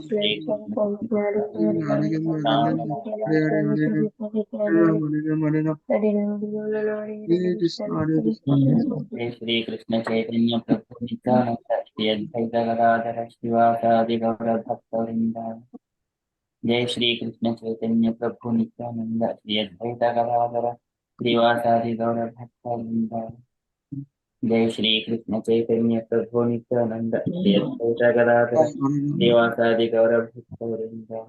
Shri Krishna Chaitanya Prabhu Nityananda Shri Advaita Gadadhara Shivasadi Gaura Bhakta Vrinda. Jai Shri Krishna Chaitanya Prabhu Nityananda Shri Advaita Gadadhara Shivasadi Gaura Bhakta Vrinda. Jai Shri Krishna Chaitanya Prabhu Nityananda Shri Advaita Gadadhara Shivasadi Gaura Bhakta Vrinda.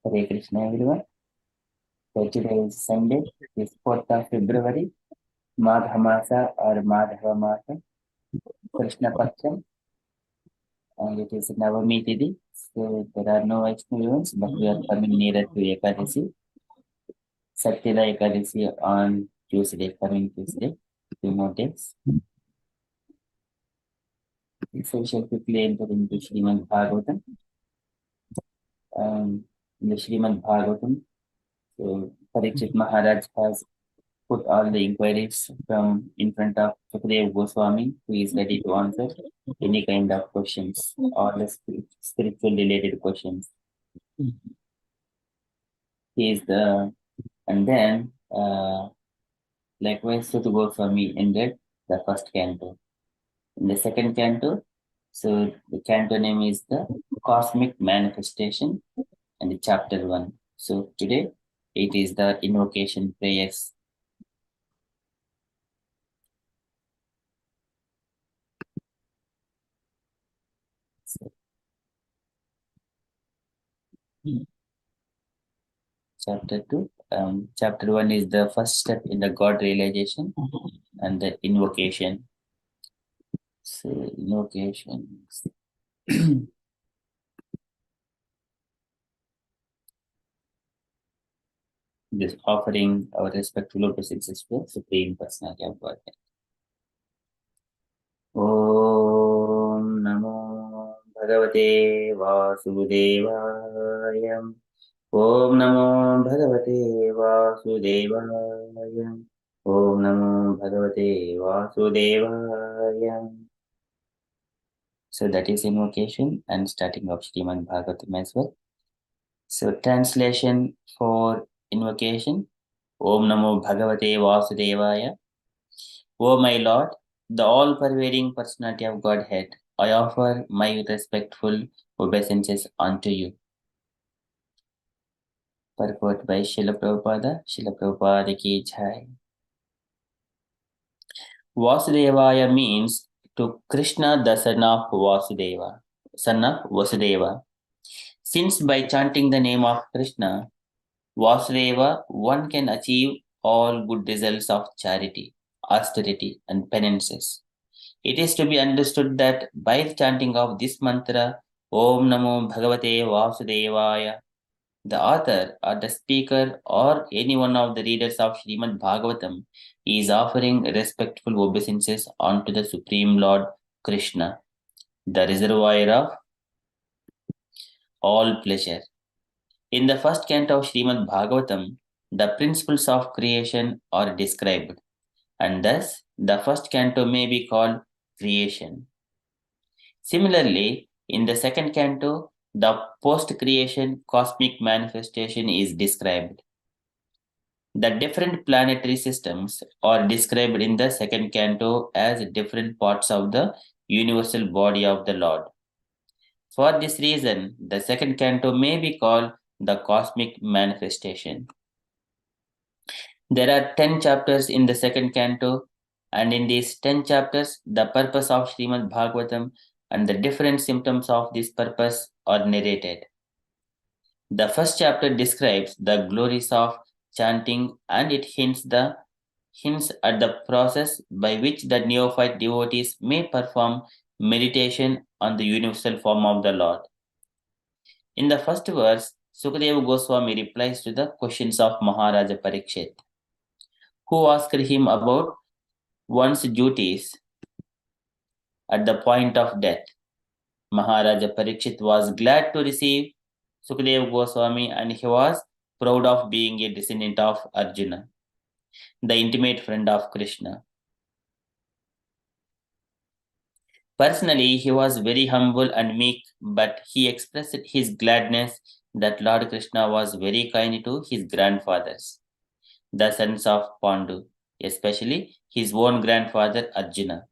Hare Krishna everyone. So today is Sunday, this 4th of February, Madha Masa or Madhava Masa, Krishna Paksham, and it is Navami Tithi. So there are no experience, but we are coming nearer to Ekadasi, Satyada Ekadasi on Tuesday, coming Tuesday, 2 more days. So we shall quickly enter into Srimad Bhagavatam. In the Srimad Bhagavatam, so Parikshit Maharaj has put all the inquiries from in front of Ch3 Goswami, who is ready to answer any kind of questions or the spiritual related questions. He is and then likewise Ch3 Goswami ended the first canto. In the second canto, so the canto name is the Cosmic Manifestation and the chapter 1. So today it is the invocation prayers. Chapter 2. Chapter 1 is the first step in the God realization and the invocation. So, invocation. This offering our respectful obeisances to Supreme Personality of Godhead. Om Namo Bhagavate Vasudevaya. Om Namo Bhagavate Vasudevaya. Om Namo Bhagavate Vasudevaya. So that is invocation and starting of Srimad Bhagavatam as well. So translation for invocation. Om Namo Bhagavate Vasudevaya. O my Lord, the all-pervading personality of Godhead, I offer my respectful obeisances unto you. Purport by Srila Prabhupada. Srila Prabhupada ki jai. Vasudevaya means to Krishna, the son of Vasudeva, son of Vasudeva. Since by chanting the name of Krishna, Vasudeva, one can achieve all good results of charity, austerity, and penances. It is to be understood that by the chanting of this mantra, Om Namo Bhagavate Vasudevaya, the author or the speaker or any one of the readers of Srimad Bhagavatam is offering respectful obeisances unto the Supreme Lord Krishna, the reservoir of all pleasure. In the first canto of Srimad Bhagavatam, the principles of creation are described, and thus the first canto may be called creation. Similarly, in the second canto, the post-creation cosmic manifestation is described. The different planetary systems are described in the second canto as different parts of the universal body of the Lord. For this reason, the second canto may be called the cosmic manifestation. There are 10 chapters in the second canto, and in these 10 chapters, the purpose of Srimad Bhagavatam and the different symptoms of this purpose are narrated. The first chapter describes the glories of chanting, and it hints at the process by which the neophyte devotees may perform meditation on the universal form of the Lord. In the first verse, Sukadeva Goswami replies to the questions of Maharaja Parikshit, who asked him about one's duties at the point of death. Maharaja Parikshit was glad to receive Sukadeva Goswami, and he was proud of being a descendant of Arjuna, the intimate friend of Krishna. Personally, he was very humble and meek, but he expressed his gladness that Lord Krishna was very kind to his grandfathers, the sons of Pandu, especially his own grandfather Arjuna.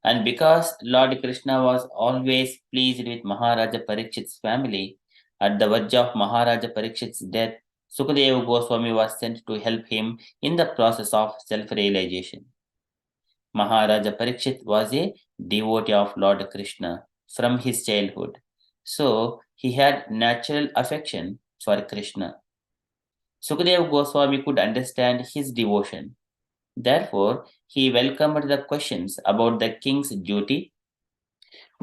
And because Lord Krishna was always pleased with Maharaja Parikshit's family, at the verge of Maharaja Parikshit's death, Sukadeva Goswami was sent to help him in the process of self realization. Maharaja Parikshit was a devotee of Lord Krishna from his childhood, so he had natural affection for Krishna. Sukadeva Goswami could understand his devotion. Therefore, he welcomed the questions about the king's duty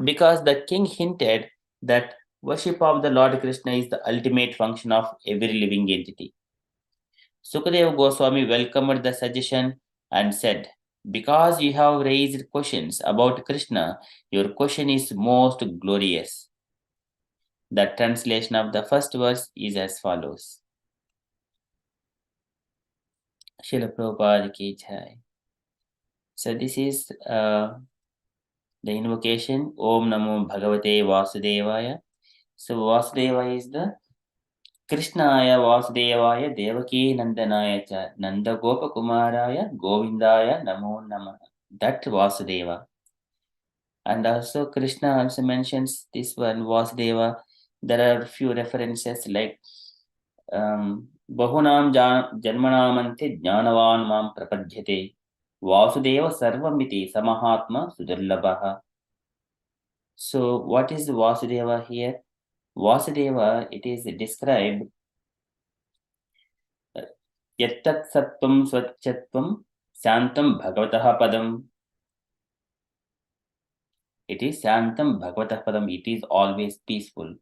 because the king hinted that worship of the Lord Krishna is the ultimate function of every living entity. Sukadeva Goswami welcomed the suggestion and said, because you have raised questions about Krishna, your question is most glorious. The translation of the first verse is as follows. Srila Prabhupada ki jai. So this is the invocation Om Namo Bhagavate Vasudevaya. So Vasudeva is the Krishnaya Vasudevaya Devaki Nandanaya cha Nanda Gopa Kumaraya Govindaya Namo Namah. That Vasudeva. And also Krishna also mentions this one Vasudeva. There are few references like Bahunam Janmanamante Jnanavan Mam Prapadyate Vasudeva Sarvamiti Samahatma Sudurlabhaha. So what is Vasudeva here? Vasudeva, it is described Yattat Sattvam Swachatvam Shantam Bhagavataha Padam. It is Shantam Bhagavataha Padam. It is always peaceful.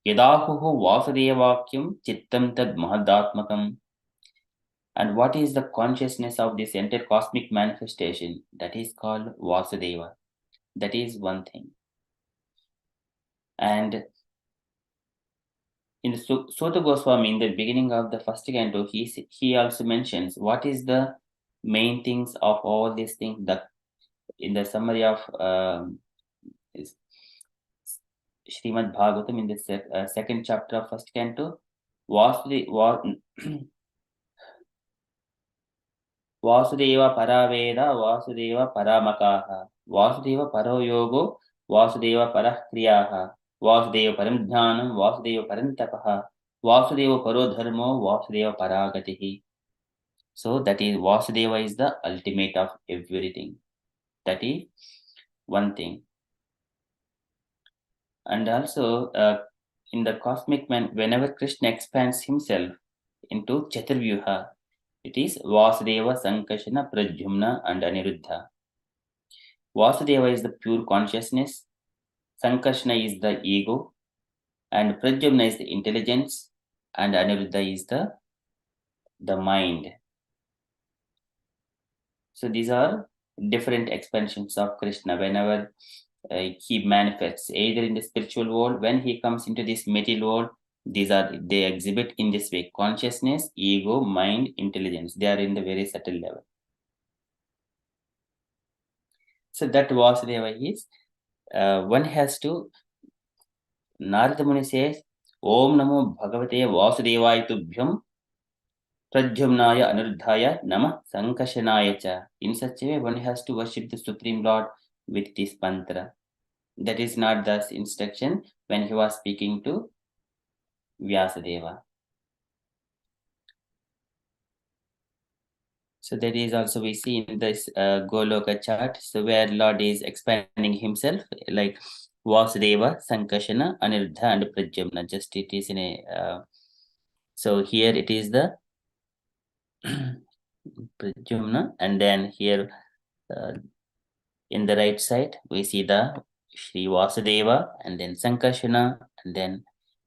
Yadahuhu Vasudevakyam Chittam Tad Mahadatmakam. And what is the consciousness of this entire cosmic manifestation? That is called Vasudeva. That is one thing. And in the Sota Goswami, in the beginning of the first canto, he also mentions what is the main things of all these things. In the summary of Srimad Bhagavatam, in the second chapter of first canto, Vasudeva Paraveda, Vasudeva Paramakaha, Vasudeva Paroyogo, Vasudeva Parahkriyaha, Vasudeva Paramdhanam, Vasudeva Parantapaha, Vasudeva Parodharmo, Vasudeva Paragatihi. So that is Vasudeva is the ultimate of everything. That is one thing. And also in the cosmic man, whenever Krishna expands himself into Chaturvyuha, it is Vasudeva, Sankashana, Pradyumna, and Aniruddha. Vasudeva is the pure consciousness, Sankarshana is the ego, and Pradyumna is the intelligence, and Aniruddha is the mind. So these are different expansions of Krishna whenever he manifests, either in the spiritual world, when he comes into this material world, they exhibit in this way: consciousness, ego, mind, intelligence. They are in the very subtle level. So that Vasudeva is one has to. Narada Muni says, Om Namo Bhagavate Vasudevaya Tubhyam Pradyumnaya Anuruddhaya Namah Sankashanaya Cha. In such a way, one has to worship the Supreme Lord with this mantra. That is not the instruction when he was speaking to Vyasadeva. So that is also we see in this Goloka chart, so where Lord is expanding himself, like Vasudeva, Sankashana, Aniruddha, and Pradyumna. Just it is in a so here it is the Pradyumna, and then here in the right side we see the Sri Vasudeva, and then Sankashana, and then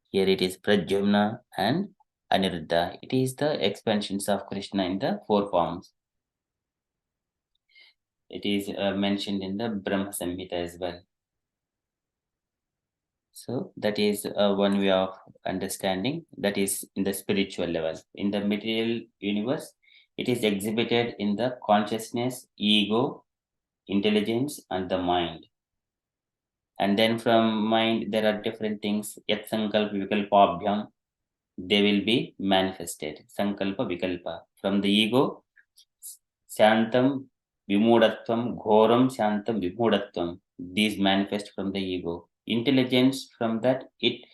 here it is Pradyumna and Aniruddha. It is the expansions of Krishna in the four forms. It is mentioned in the Brahma Samhita as well. So that is one way of understanding. That is in the spiritual level. In the material universe, it is exhibited in the consciousness, ego, intelligence, and the mind. And then from mind, there are different things. Yat sankalpa vikalpabhyam, they will be manifested. Sankalpa vikalpa. From the ego, shantam vimudatvam, ghoram shantam vimudatvam. These manifest from the ego. Intelligence, from that, it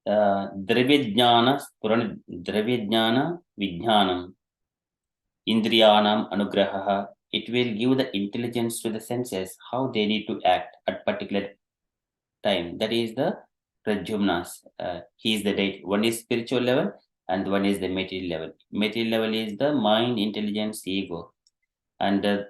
Dravyajnana Vijnanam Indriyanam Anugraha. It will give the intelligence to the senses how they need to act at particular time. That is the Pradyumnas. He is the date. One is spiritual level and one is the material level. Material level is the mind, intelligence, ego. And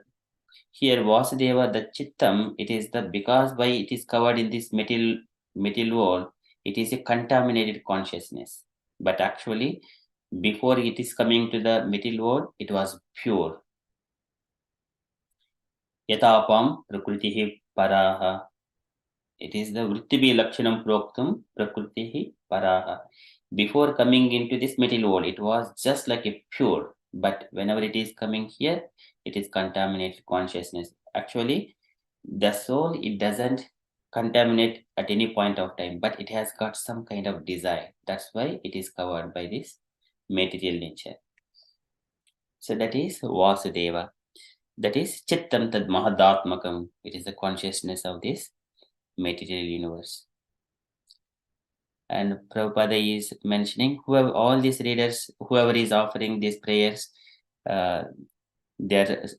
here Vasudeva, the Chittam, it is the because why it is covered in this material world, it is a contaminated consciousness. But actually, before it is coming to the material world, it was pure. Yatapam prakritihi paraha. It is the Vrittibi Lakshanam Proktam Prakritihi Paraha. Before coming into this material world, it was just like a pure, but whenever it is coming here, it is contaminated consciousness. Actually, the soul, it doesn't contaminate at any point of time, but it has got some kind of desire. That's why it is covered by this material nature. So that is Vasudeva. That is Chittam Tad Mahadatmakam. It is the consciousness of this material universe. And Prabhupada is mentioning whoever all these readers, whoever is offering these prayers, they're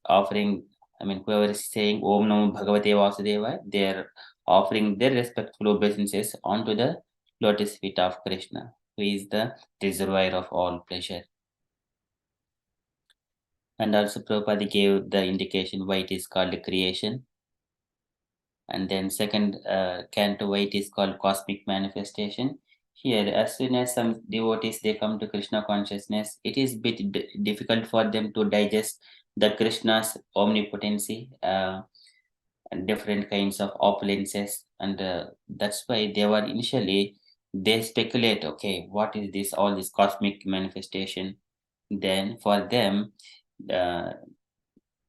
offering, whoever is saying Om Namo Bhagavate Vasudeva, they're offering their respectful obeisances onto the lotus feet of Krishna, who is the reservoir of all pleasure. And also Prabhupada gave the indication why it is called creation. And then second canto, why it is called cosmic manifestation. Here, as soon as some devotees they come to Krishna consciousness, it is bit difficult for them to digest the Krishna's omnipotency and different kinds of opulences, and that's why they were initially they speculate, okay, what is this all this cosmic manifestation? Then for them, uh,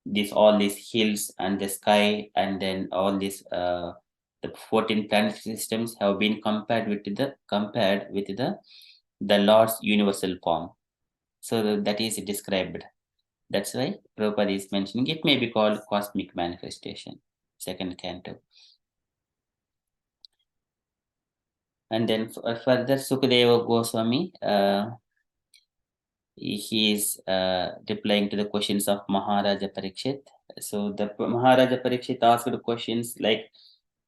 this all these hills and the sky and then all these the 14 planet systems have been compared with the Lord's universal form. So that is described. That's why Prabhupada is mentioning it may be called cosmic manifestation, second canto. And then further Sukadeva Goswami, he is replying to the questions of Maharaja Parikshit. So the Maharaja Parikshit asked questions like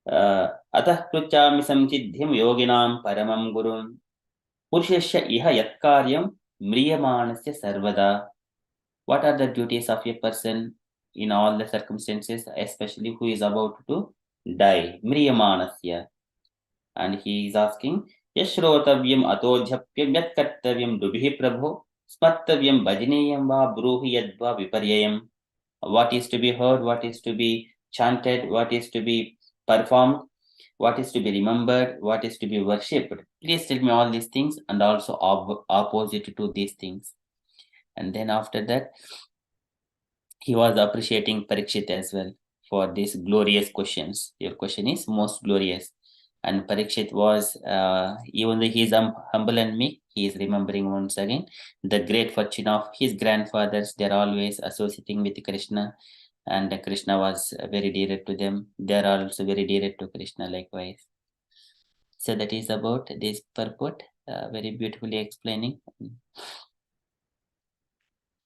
अतः पृच्छामि संसिद्धिं योगिनां परमं गुरुं पुरुषस्य इह यत्कार्यं म्रियमाणस्य सर्वदा. What are the duties of a person in all the circumstances, especially who is about to die? Mriyamanasya. And he is asking, Yashrotavyam atodhyapyam yat kartavyam dubhi prabho smattavyam bhajaneyam va bruhi yadva viparyayam. What is to be heard, what is to be chanted, what is to be performed, what is to be remembered, what is to be worshipped. Please tell me all these things and also opposite to these things. And then after that, he was appreciating Parikshit as well for these glorious questions. Your question is most glorious. And Parikshit was, even though he is humble and meek, he is remembering once again the great fortune of his grandfathers. They're always associating with Krishna, and Krishna was very dear to them. They're also very dear to Krishna likewise. So that is about this purport, very beautifully explaining.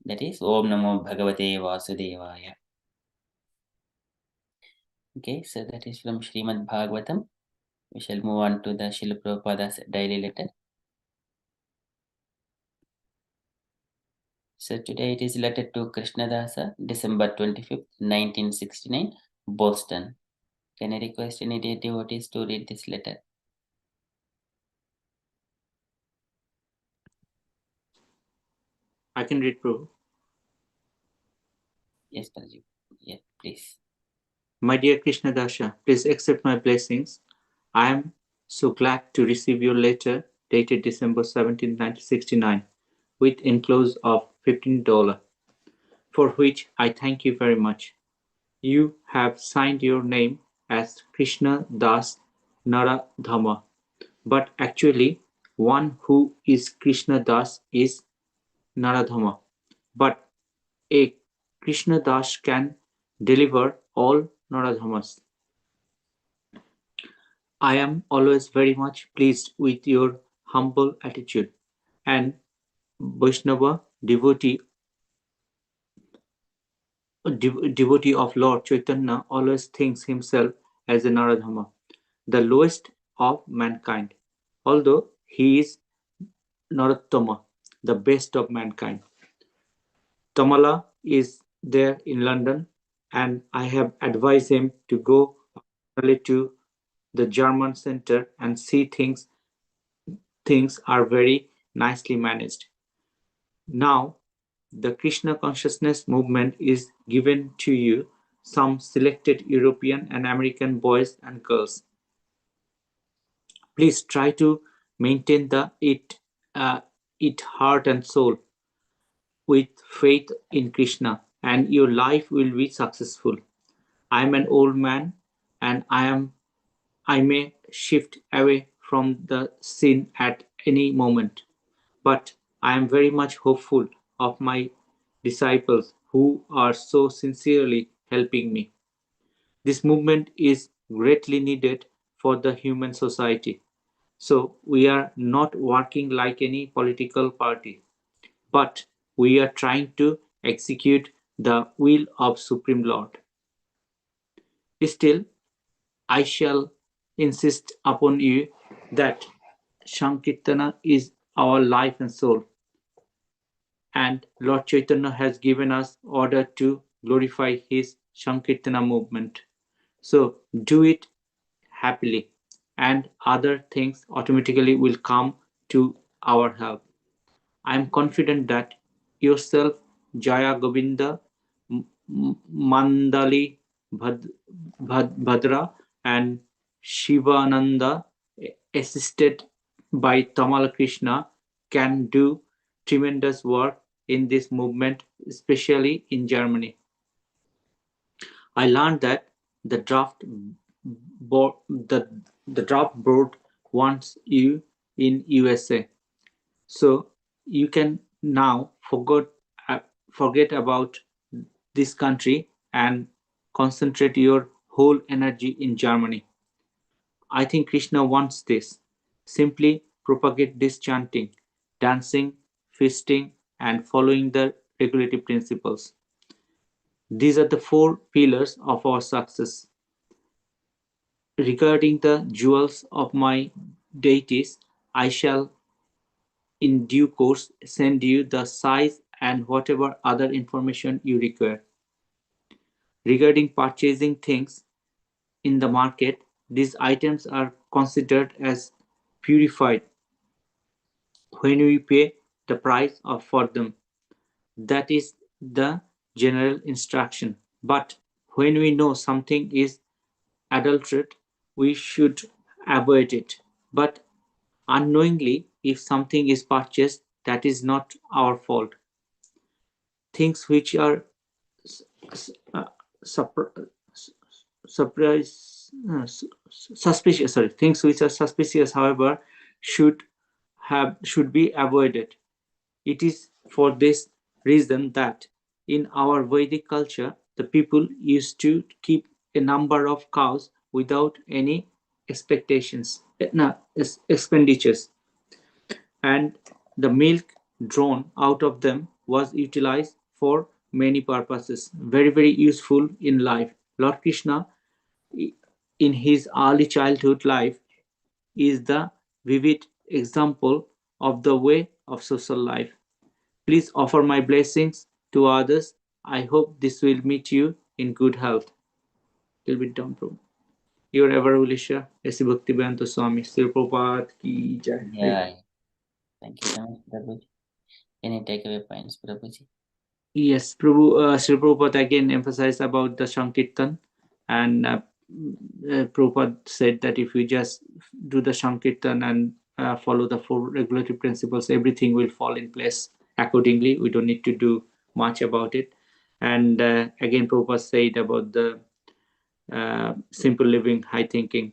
That is Om Namo Bhagavate Vasudevaya. Okay, so that is from Srimad Bhagavatam. We shall move on to the Srila Prabhupada's daily letter. So today it is letter to Krishnadasa, December 25th, 1969, Boston. Can I request any devotees to read this letter? I can read, Prabhu. Yes, Prabhu. Yeah, please. My dear Krishnadasa, please accept my blessings. I am so glad to receive your letter dated December 17, 1969, with enclosed of $15, for which I thank you very much. You have signed your name as Krishna Das Naradhama, but actually one who is Krishna Das is Naradhama. But a Krishna Das can deliver all Naradhamas. I am always very much pleased with your humble attitude, and Vaishnava devotee of Lord Chaitanya always thinks himself as a Naradhama, the lowest of mankind, although he is Narottama, the best of mankind. Tamala is there in London, and I have advised him to go to the German Center and see things are very nicely managed. Now, the Krishna consciousness movement is given to you, some selected European and American boys and girls. Please try to maintain it heart and soul with faith in Krishna, and your life will be successful. I am an old man, and I may shift away from the scene at any moment, but I am very much hopeful of my disciples who are so sincerely helping me. This movement is greatly needed for the human society. So we are not working like any political party, but we are trying to execute the will of Supreme Lord. Still, I shall insist upon you that Sankirtana is our life and soul, and Lord Chaitanya has given us order to glorify his Sankirtana movement. So do it happily, and other things automatically will come to our help. I am confident that yourself, Jaya Govinda, Mandali Bhadra, and Shivananda, assisted by Tamal Krishna, can do tremendous work in this movement, especially in Germany. I learned that the draft board wants you in USA, so you can now forget about this country and concentrate your whole energy in Germany. I think Krishna wants this. Simply propagate this chanting, dancing, feasting, and following the regulative principles. These are the four pillars of our success. Regarding the jewels of my deities, I shall in due course send you the size and whatever other information you require. Regarding purchasing things in the market, these items are considered as purified when we pay the price for them. That is the general instruction. But when we know something is adulterate, we should avoid it. But unknowingly, if something is purchased, that is not our fault. Things which are uh, surprise, suspicious. Sorry, things which are suspicious, however, should be avoided. It is for this reason that in our Vedic culture, the people used to keep a number of cows without any expenditures, and the milk drawn out of them was utilized for many purposes, very, very useful in life. Lord Krishna, in his early childhood life, is the vivid example of the way of social life. Please offer my blessings to others. I hope this will meet you in good health. Little bit down, Prabhu. Your ever Ulisha, Esi Bhakti Vedanta Swami, Sri Prabhupada ki jai. Yeah. Thank you so much, Prabhuji. Any takeaway points, Prabhuji? Yes, Sri Prabhupada again emphasized about the Sankirtan, and Prabhupada said that if we just do the Sankirtan and follow the four regulatory principles, everything will fall in place accordingly. We don't need to do much about it. And again, Prabhupada said about the simple living, high thinking,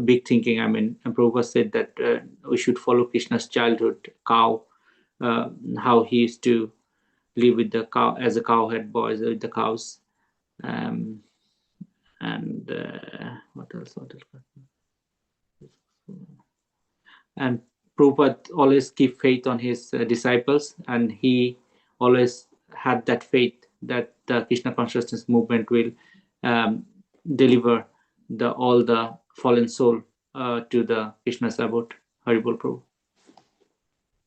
big thinking. I mean, Prabhupada said that we should follow Krishna's childhood cow, how he used to live with the cow as a cowhead boy with the cows. And what else? And Prabhupada always keep faith on his disciples, and he always had that faith that the Krishna consciousness movement will deliver all the fallen soul to the Krishna's abode. Haribol Prabhu.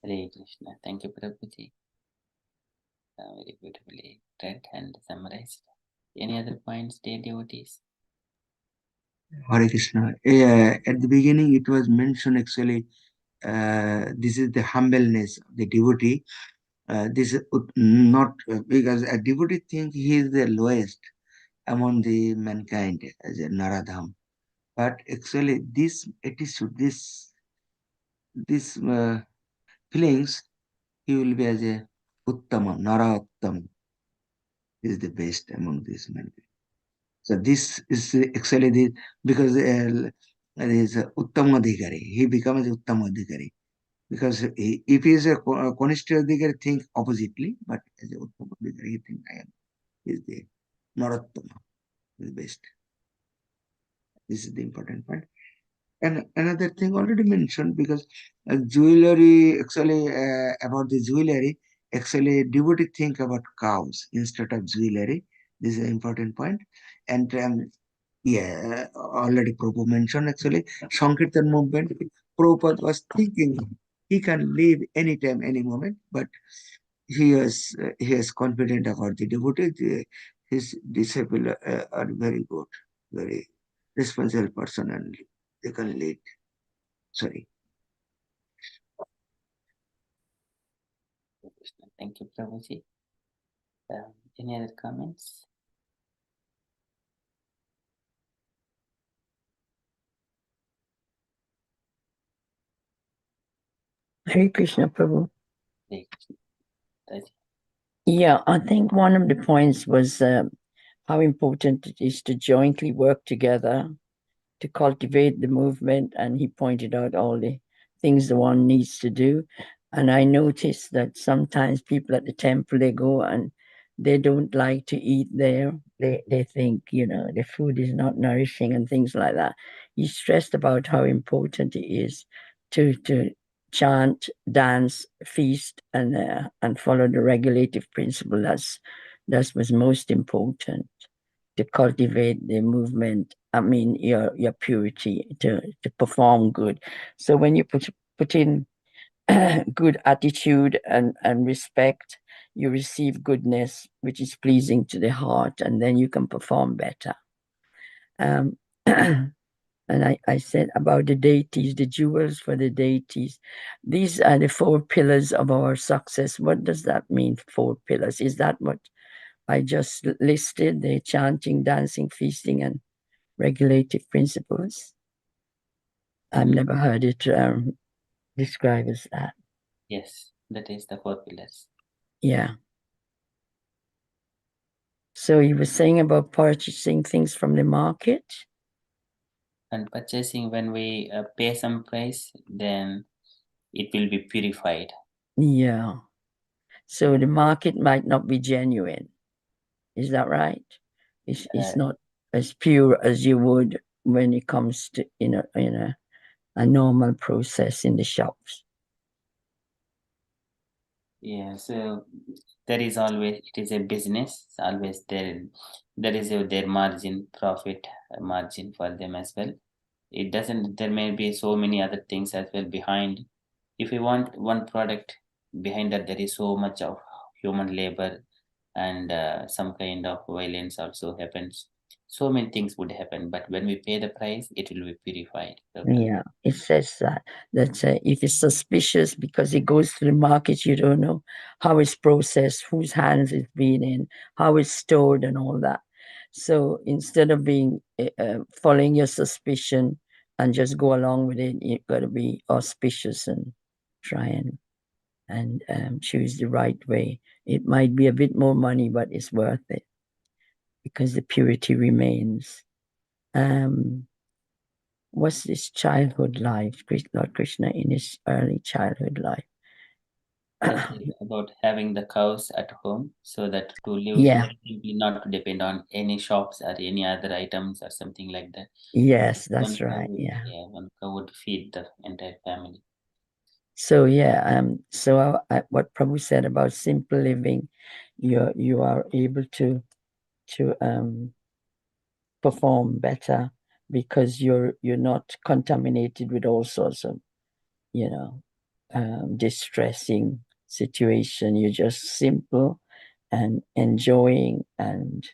Hare Krishna. Thank you, Prabhuji. Very beautifully read and summarized. Any other points, dear devotees? Hare Krishna. Yeah, at the beginning, it was mentioned actually, this is the humbleness of the devotee. This is not because a devotee thinks he is the lowest among the mankind as a Naradham. But actually, this attitude, this feelings, he will be as a Uttama, Nara-Uttama. He is the best among these mankind. So this is actually the, because there is Uttamadhikari. He becomes Uttamadhikari. Because if he is a Kanishta Adhikari, think oppositely, but as a Uttamadhikari, he think I am is the Narottama, is the best. This is the important point. And another thing already mentioned, because jewelry, actually about the jewelry, actually devotee think about cows instead of jewelry. This is an important point. And yeah, already Prabhupada mentioned actually Sankirtan movement. Prabhupada was thinking he can leave anytime, any moment, but he is confident about the devotee. His disciples are very good, very responsible person, and they can lead. Sorry. Thank you, Prabhuji. Any other comments? Hare Krishna, Prabhu. Hare Krishna. Raji. Yeah, I think one of the points was how important it is to jointly work together to cultivate the movement, and he pointed out all the things the one needs to do. And I noticed that sometimes people at the temple, they go and they don't like to eat there. They think, the food is not nourishing and things like that. He stressed about how important it is to chant, dance, feast, and follow the regulative principle. That was most important to cultivate the movement. I mean, your purity to perform good. So when you put in good attitude and respect, you receive goodness, which is pleasing to the heart, and then you can perform better. And I said about the deities, the jewels for the deities. These are the 4 pillars of our success. What does that mean, 4 pillars? Is that what I just listed? The chanting, dancing, feasting, and regulative principles? I've never heard it described as that. Yes, that is the 4 pillars. Yeah. So you were saying about purchasing things from the market? And purchasing, when we pay some price, then it will be purified. Yeah. So the market might not be genuine. Is that right? It's not as pure as you would when it comes to a normal process in the shops. Yeah, so there is always, it is a business, always there is their margin, profit margin for them as well. It doesn't, there may be so many other things as well behind. If you want one product, behind that there is so much of human labor, and some kind of violence also happens. So many things would happen, but when we pay the price, it will be purified. Yeah, it says that if it's suspicious because it goes to the market, you don't know how it's processed, whose hands it's been in, how it's stored, and all that. So instead of being following your suspicion and just go along with it, you've got to be auspicious and try and choose the right way. It might be a bit more money, but it's worth it. because the purity remains. What's this childhood life, Lord Krishna, in his early childhood life? That is about having the cows at home so that to live simply, not to depend on any shops or any other items or something like that. Yes, that's right. One cow would feed the entire family. So what Prabhu said about simple living, you are able to perform better because you're not contaminated with all sorts of distressing situation. You're just simple and enjoying and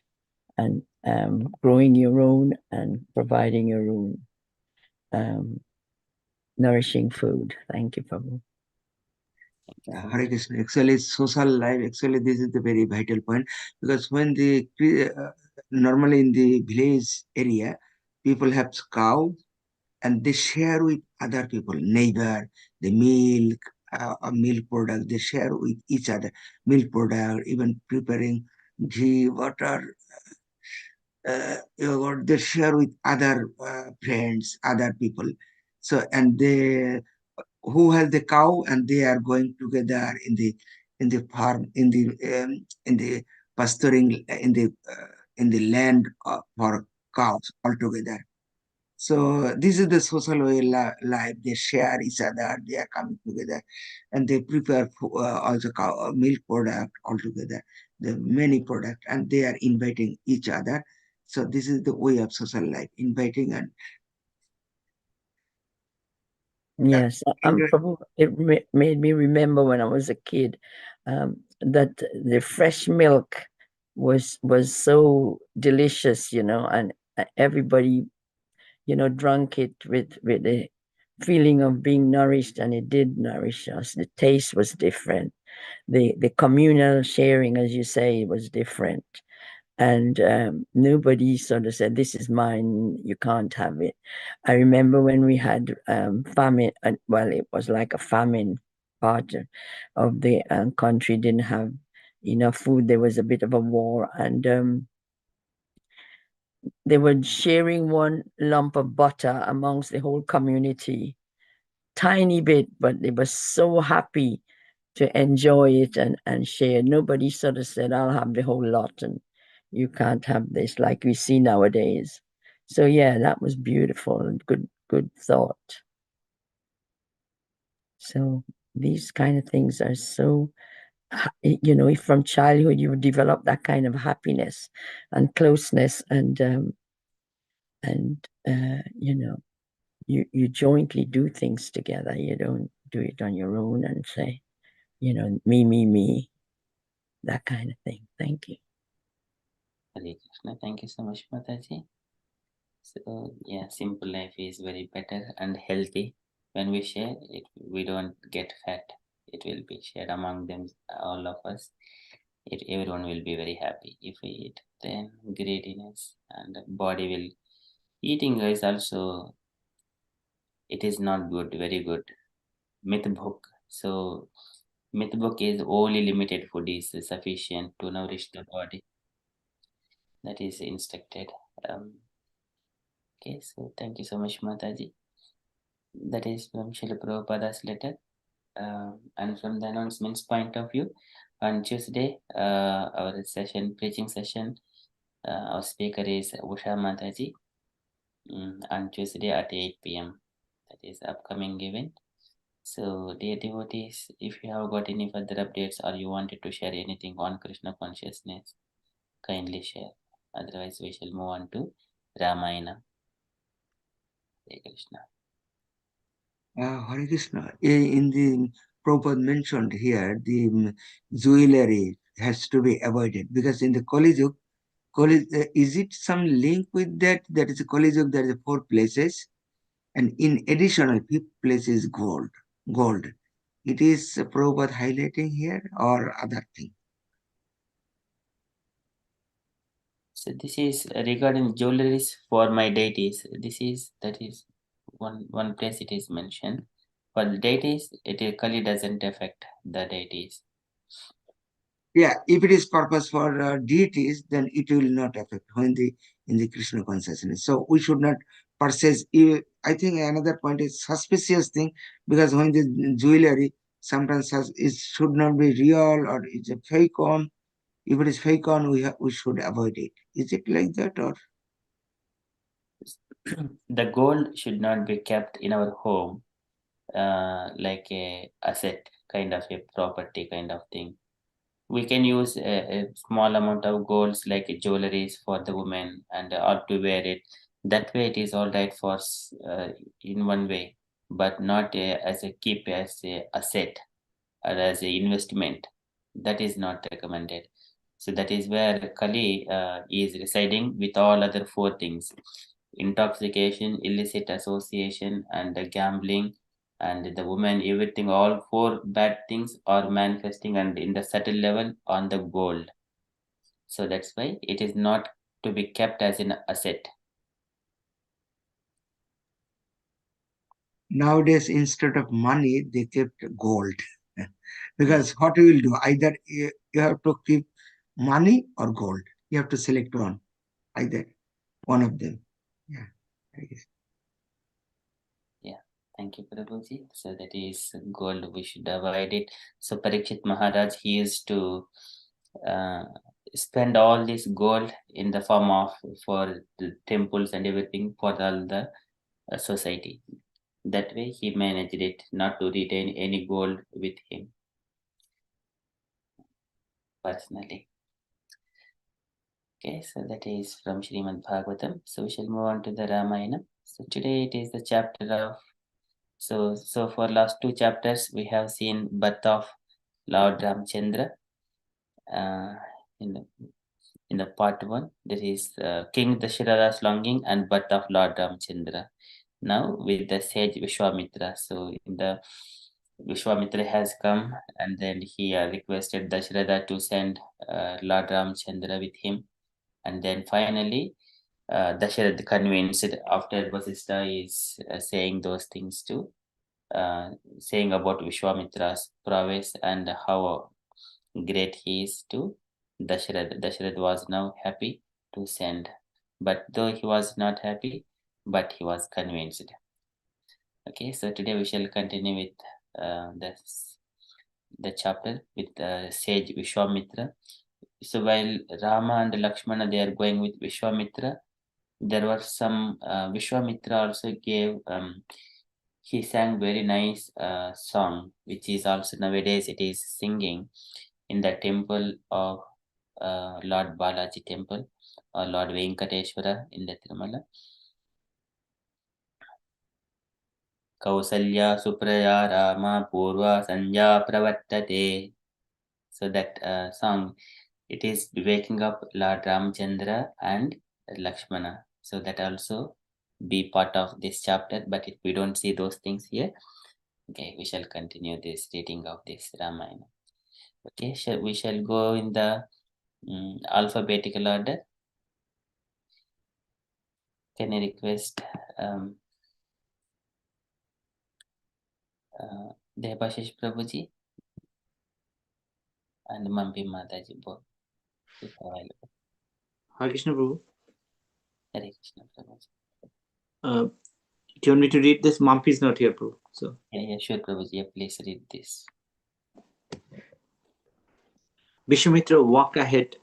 growing your own and providing your own nourishing food. Thank you, Prabhu. Hare Krishna. Actually, social life, actually, this is the very vital point, because when the normally in the village area, people have cow and they share with other people, neighbor, the milk, milk product, they share with each other, milk product, even preparing ghee, butter, they share with other friends, other people. So, and they who has the cow, and they are going together in the farm, in the pasturing, in the land for cows all together. So this is the social way life. They share each other. They are coming together, and they prepare also cow, milk product all together. The many product, and they are inviting each other. So this is the way of social life, inviting and yes. Prabhu, it made me remember when I was a kid that the fresh milk was so delicious, and everybody drank it with the feeling of being nourished, and it did nourish us. The taste was different. The communal sharing, as you say, was different. And nobody sort of said, this is mine, you can't have it. I remember when we had famine, well, it was like a famine part of the country, didn't have enough food. There was a bit of a war, and they were sharing one lump of butter amongst the whole community, tiny bit, but they were so happy to enjoy it and share. Nobody sort of said, I'll have the whole lot and you can't have this, like we see nowadays. So yeah, that was beautiful and good thought. So these kind of things are so, if from childhood you develop that kind of happiness and closeness, and you jointly do things together. You don't do it on your own and say, me, that kind of thing. Thank you. Hare Krishna. Thank you so much, Mataji. So yeah, simple life is very better and healthy. When we share it, we don't get fat. It will be shared among them, all of us. Everyone will be very happy. If we eat, then greediness and body will. Eating is also, it is not good, very good. Myth book. So myth book is only limited food is sufficient to nourish the body. That is instructed. Okay, so thank you so much, Mataji. That is from Srila Prabhupada's letter. And from the announcements point of view, on Tuesday, our preaching session, our speaker is Usha Mataji, on Tuesday at 8 p.m. That is upcoming event. So, dear devotees, if you have got any further updates or you wanted to share anything on Krishna consciousness, kindly share. Otherwise, we shall move on to Ramayana. Hare Krishna. Hare Krishna. In the Prabhupada mentioned here, the jewelry has to be avoided, because in the Kali Yuga, is it some link with that? That is a Kali Yuga, there is 4 places, and in additional 5th place is gold. Gold. It is Prabhupada highlighting here or other thing? So this is regarding jewelries for my deities. That is one place it is mentioned. For the deities, Kali doesn't affect the deities. Yeah, if it is purpose for deities, then it will not affect when in the Krishna consciousness. So we should not purchase. I think another point is suspicious thing, because when the jewelry sometimes it should not be real or it's a fake on. If it is fake on, we should avoid it. Is it like that, or? The gold should not be kept in our home like a asset, kind of a property kind of thing. We can use a small amount of golds like jewelries for the women and or to wear it. That way it is all right for in one way, but not as a keep as a asset or as a investment. That is not recommended. So that is where Kali is residing with all other four things: intoxication, illicit association, and gambling, and the woman, everything. All four bad things are manifesting and in the subtle level on the gold. So that's why it is not to be kept as an asset. Nowadays, instead of money, they kept gold. Because what you will do, either you have to keep money or gold. You have to select one, either one of them. Yeah, I guess. Yeah, thank you, Prabhuji. So that is gold. We should avoid it. So Parikshit Maharaj, he used to uh, spend all this gold in the form of for the temples and everything for all the society. That way he managed it not to retain any gold with him personally. Okay, so that is from Srimad Bhagavatam. So we shall move on to the Ramayana. So today it is the chapter of so for last two chapters we have seen birth of Lord Ramchandra. Uh, in the in the part one, there is King Dasharatha's longing and birth of Lord Ramchandra. Now with the sage Visvamitra. So in the Vishwamitra has come and then he requested Dasharatha to send Lord Ramchandra with him. And then finally, Dasharatha convinced after Vasistha is saying those things too, saying about Vishwamitra's prowess and how great he is to Dasharatha. Dasharatha was now happy to send, but though he was not happy, but he was convinced. Okay, so today we shall continue with the chapter with sage Vishwamitra. So while Rama and Lakshmana they are going with Vishwamitra, there were some Vishwamitra also gave he sang very nice song, which is also nowadays it is singing in the temple of Lord Balaji temple or Lord Venkateshwara in the Tirumala. Kausalya Supraya Rama Purva Sanja Pravartate. So that song, it is waking up Lord Ramchandra and Lakshmana. So that also be part of this chapter, but we don't see those things here. Okay, we shall continue this reading of this Ramayana. Okay, we shall go in the alphabetical order. Can I request Debashish Prabhuji and Mampi Mataji both if available. Hare Krishna Prabhu. Hare Krishna Prabhuji. Do you want me to read this? Mampi is not here, Prabhu. So Yeah, sure, Prabhuji. Yeah, please read this. Visvamitra walked ahead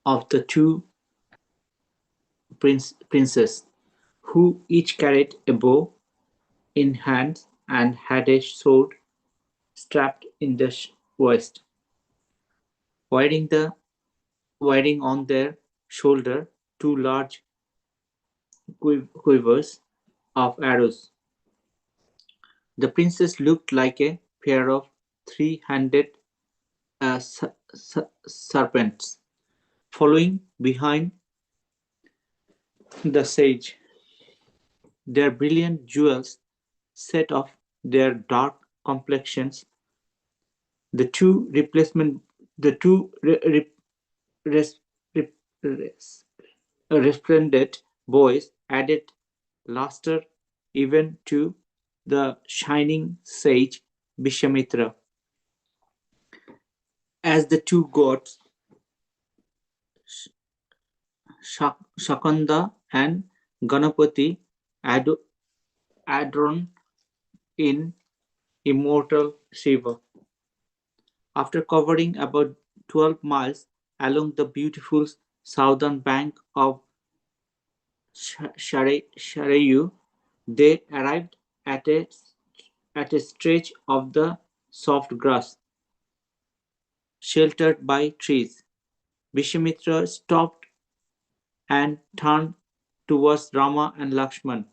of the two princes, who each carried a bow in hand and had a sword strapped in the waist, wearing on their shoulder two large quivers of arrows. The princes looked like a pair of three-handed serpents, following behind the sage. Their brilliant jewels set off their dark complexions. The two resplendent boys added luster even to the shining sage Visvamitra. As the two gods, Shakanda and Ganapati, adorn in immortal Shiva. After covering about 12 miles along the beautiful southern bank of Sharayu, they arrived at a stretch of the soft grass, sheltered by trees. Visvamitra stopped and turned towards Rama and Lakshman.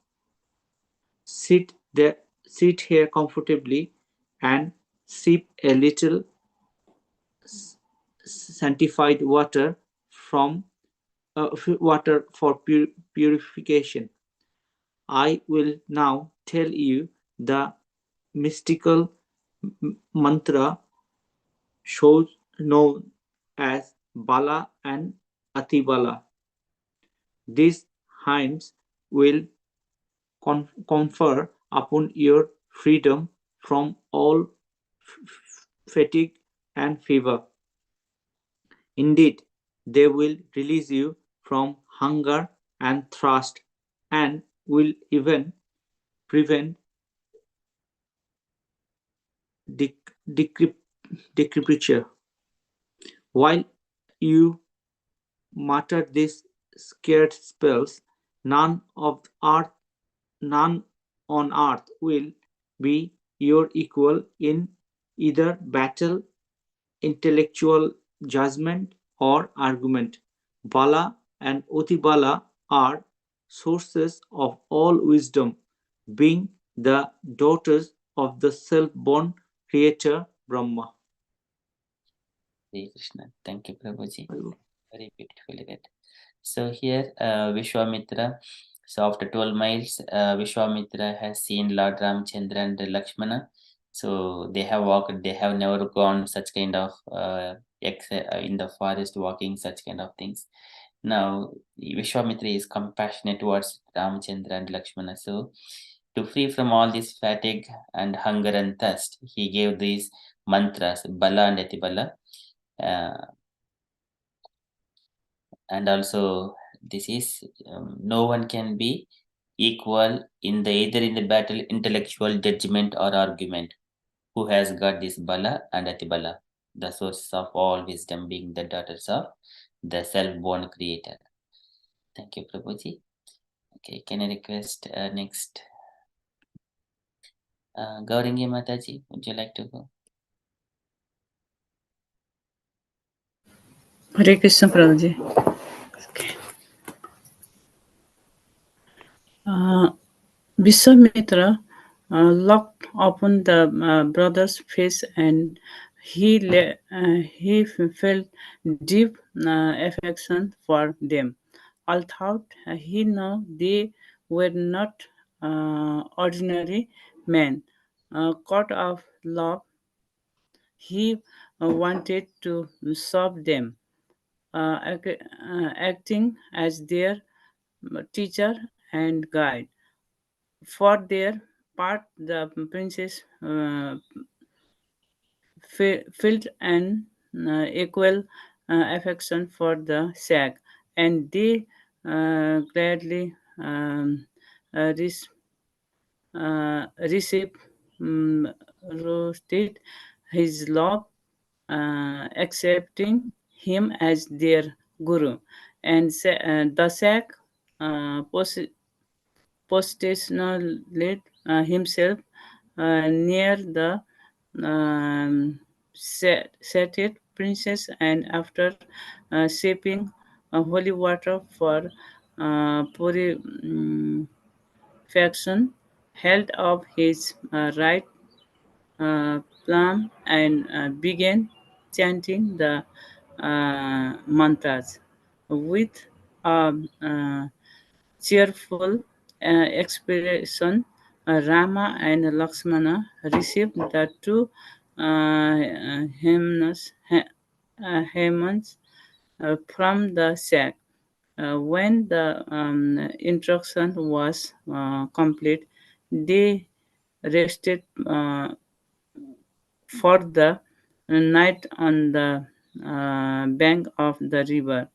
Sit here comfortably and sip a little sanctified water from water for purification. I will now tell you the mystical mantra shows known as Bala and Atibala. These hymns will confer upon your freedom from all fatigue and fever. Indeed, they will release you from hunger and thirst and will even prevent decrepitude. While you mutter these scared spells, none on earth will be your equal in either battle, intellectual judgment, or argument. Bala and Otibala are sources of all wisdom, being the daughters of the self-born creator Brahma. Hare Krishna. Thank you, Prabhuji. Very beautifully read. So here, Vishwamitra. So after 12 miles, Vishwamitra has seen Lord Ramchandra and Lakshmana. So they have walked. They have never gone such kind of in the forest walking such kind of things. Now Vishwamitra is compassionate towards Ramchandra and Lakshmana. So to free from all this fatigue and hunger and thirst, he gave these mantras, Bala and Atibala. And also this is no one can be equal in the either in the battle, intellectual judgment or argument, who has got this Bala and Atibala, the source of all wisdom, being the daughters of the self-born creator. Thank you, Prabhuji. Okay, can I request next Gaurangi Mataji, would you like to go? Hare Krishna Prabhuji. Okay. Visvamitra looked upon the brother's face and he felt deep affection for them. Although he knew they were not ordinary men, caught of love, he wanted to serve them, acting as their teacher and guide. For their part, the princess felt an equal affection for the sack, and they gladly received roasted his love, accepting him as their guru, and the sack positioned himself near the sated princess, and after sipping holy water for purification, held up his right palm and began chanting the mantras with a cheerful expression. Rama and Lakshmana received the two hymns from the sack. When the instruction was complete, they rested for the night on the bank of the river,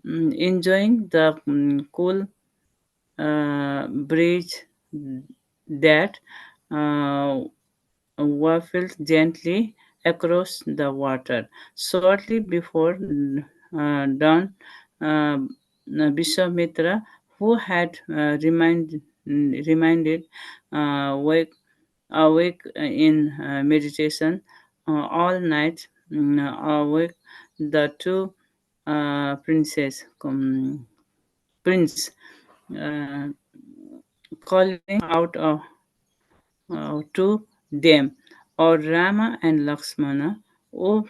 enjoying the cool breeze that uh, waffled gently across the water. Shortly before dawn, Visvamitra, who had reminded awake in meditation all night, awake the two prince uh, calling out to them, or Rama and Lakshmana, O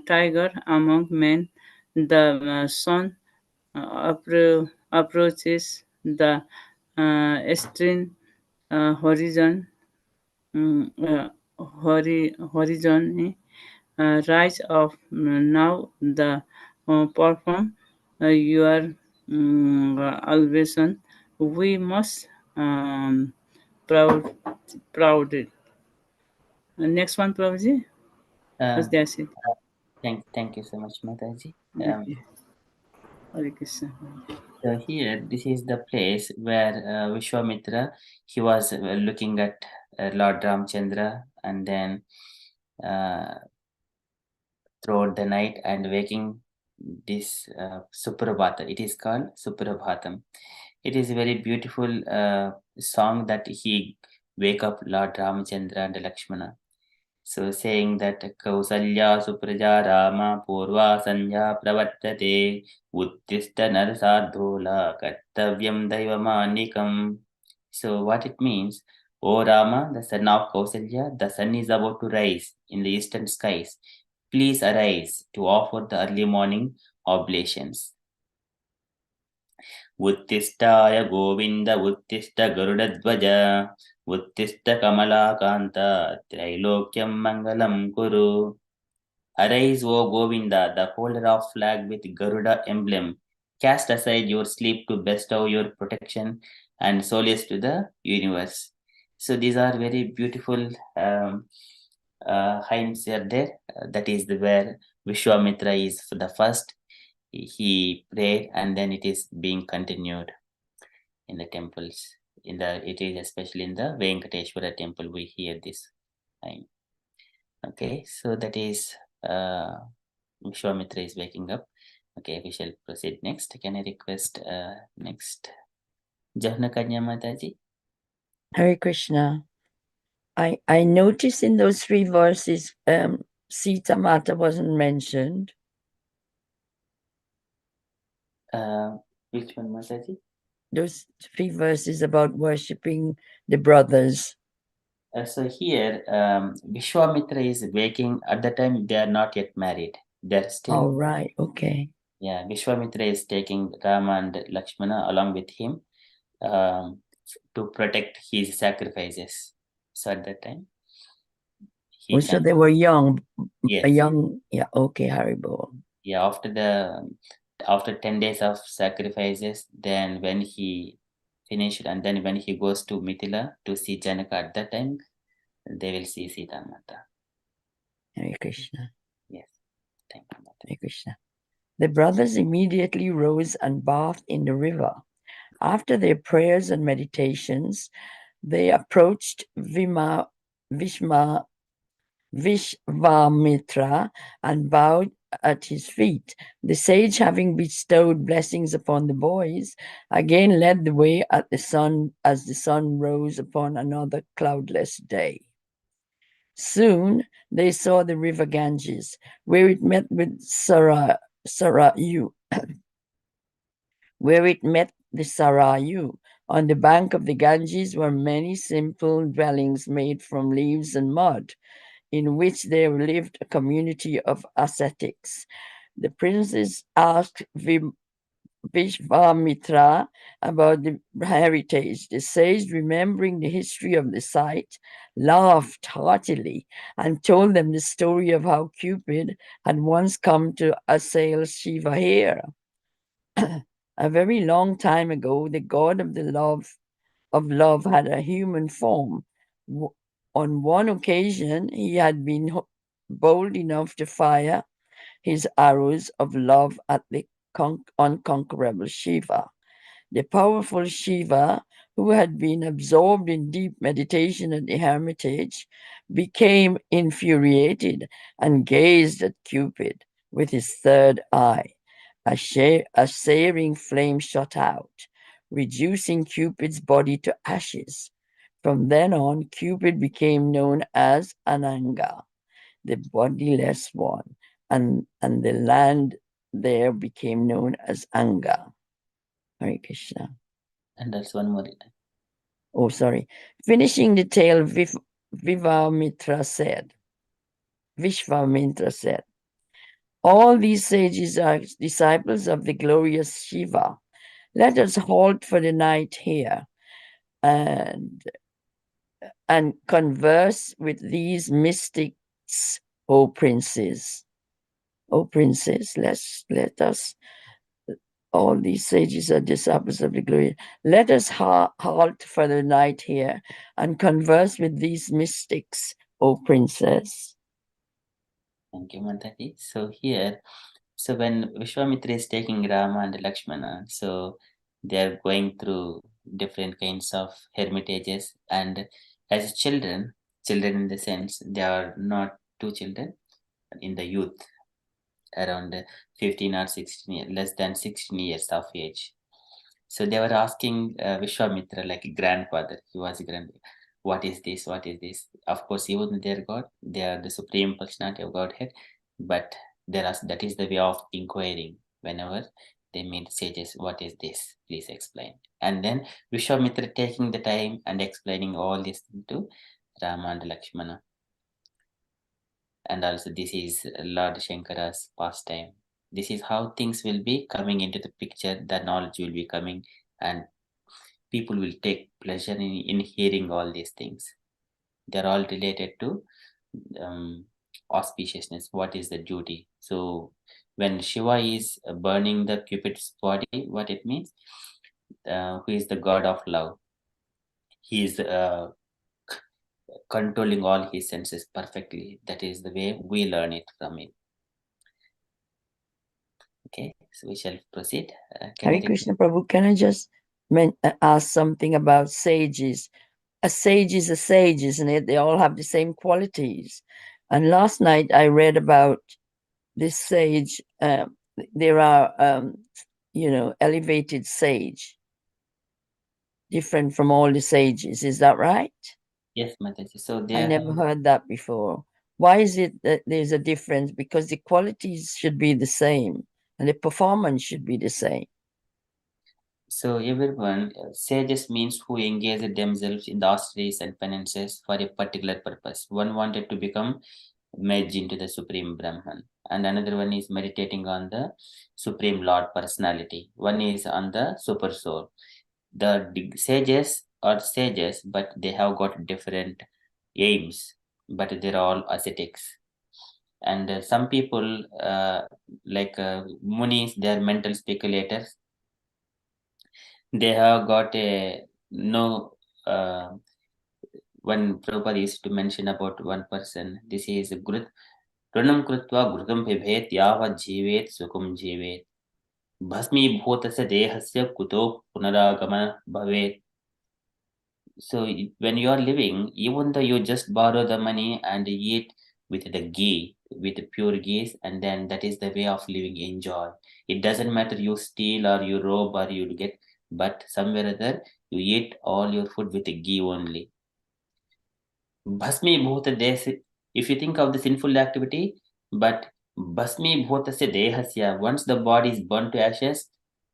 tiger among men, the sun approaches the eastern horizon, horizon, rise of now the perform your elevation. We must proud proud it. Next one, Prabhuji. Uh, Was that's it. thank you so much, Mataji. Okay. Hare Krishna. So here, this is the place where Vishwamitra, he was looking at Lord Ramchandra, and then uh, throughout the night and waking this Suprabhata. It is called Suprabhatam. It is a very beautiful song that he wake up Lord Ramchandra and Lakshmana. So saying that Kausalya Supraja Rama Purva Sandhya Pravartate Uttista Narsardhola Kartavyam Daivamanikam. So what it means, O Rama, the son of Kausalya, the sun is about to rise in the eastern skies. Please arise to offer the early morning oblations. उत्तिष्ठाय Govind उत्तिष्ठ गरुडध्वज उत्तिष्ठ कमलाकान्त त्रैलोक्यं मङ्गलं कुरु. Arise, O Govinda, the holder of flag with Garuda emblem. Cast aside your sleep to bestow your protection and solace to the universe. So these are very beautiful hymns are there. That is where Vishwamitra is for the first. He prayed, and then it is being continued in the temples. It is especially in the Venkateshwara temple we hear this hymn. Okay, so that is Vishwamitra is waking up. Okay, we shall proceed next. Can I request next Jahnakanya Mataji? Hare Krishna. I noticed in those 3 verses, Sita Mata wasn't mentioned. Which one, Mataji? Those 3 verses about worshipping the brothers. So here, Vishwamitra is waking. At the time, they are not yet married. They're still. All right. Okay. Yeah, Vishwamitra is taking Rama and Lakshmana along with him to protect his sacrifices. So at that time, So they were young. Yes. A young. Yeah. Okay, Haribo. Yeah, after 10 days of sacrifices, then when he finished, and then when he goes to Mithila to see Janaka, at that time they will see Sita Mata. Hare Krishna. Yes, thank you, Mata. Hare Krishna. The brothers immediately rose and bathed in the river. After their prayers and meditations, they approached Visvamitra and bowed at his feet. The sage, having bestowed blessings upon the boys, again led the way as the sun rose upon another cloudless day. Soon they saw the river Ganges, where it met with Sarayu, where it met the Sarayu. On the bank of the Ganges were many simple dwellings made from leaves and mud, in which there lived a community of ascetics. The princes asked Vishvamitra about the heritage. The sage, remembering the history of the site, laughed heartily and told them the story of how Cupid had once come to assail Shiva here. A very long time ago, the god of love had a human form, on one occasion, he had been bold enough to fire his arrows of love at the unconquerable Shiva. The powerful Shiva, who had been absorbed in deep meditation at the hermitage, became infuriated and gazed at Cupid with his third eye. A searing flame shot out, reducing Cupid's body to ashes. From then on, Cupid became known as Ananga, the bodiless one, and the land there became known as Anga. Hare Krishna. And that's one more. Oh, sorry. Finishing the tale, Vishvamitra said, all these sages are disciples of the glorious Shiva. Let us halt for the night here and converse with these mystics, O princes. O princes, let us, all these sages are disciples of the glory. Let us halt for the night here and converse with these mystics, O princess. Thank you, Mataji. So here, so when Vishwamitra is taking Rama and Lakshmana, so they are going through different kinds of hermitages, and as children in the sense they are not two children in the youth, around 15 or 16 years, less than 16 years of age. So they were asking Vishwamitra, like a grandfather, he was a grandfather, what is this? What is this? Of course, he wasn't their God. They are the supreme personality of Godhead. But that is the way of inquiring whenever they meet sages, what is this? Please explain. And then Vishwamitra taking the time and explaining all this to Rama and Lakshmana. And also this is Lord Shankara's pastime. This is how things will be coming into the picture, the knowledge will be coming, and people will take pleasure in hearing all these things. They're all related to auspiciousness. What is the duty? So when Shiva is burning the Cupid's body, what it means? Who is the god of love? He is controlling all his senses perfectly. That is the way we learn it from him. Okay, so we shall proceed. Hare Krishna Prabhu, can I just ask something about sages? A sage is a sage, isn't it? They all have the same qualities. And last night I read about this sage. There are, elevated sage, different from all the sages. Is that right? Yes, Mataji. So I never heard that before. Why is it that there's a difference? Because the qualities should be the same and the performance should be the same. So everyone, sages means who engage themselves in the austerities and penances for a particular purpose. One wanted to become merged into the Supreme Brahman, and another one is meditating on the Supreme Lord personality. One is on the Super Soul. The sages are sages, but they have got different aims, but they're all ascetics. And some people, like munis, they are mental speculators. They have got a no. One Prabhupada used to mention about one person. This is Grut Pranam Krutva Grutam Bibhet Yavat Jivet Sukum Jivet Bhasmi Bhutasa Dehasya Kuto Punaragama Bhavet. So when you are living, even though you just borrow the money and eat with the ghee, with the pure ghee, and then that is the way of living. Enjoy. It doesn't matter you steal or you rob or you get, but somewhere or other you eat all your food with the ghee only. Bhasmi bhuta desi. If you think of the sinful activity, but bhasmi bhutasya dehasya, once the body is burnt to ashes,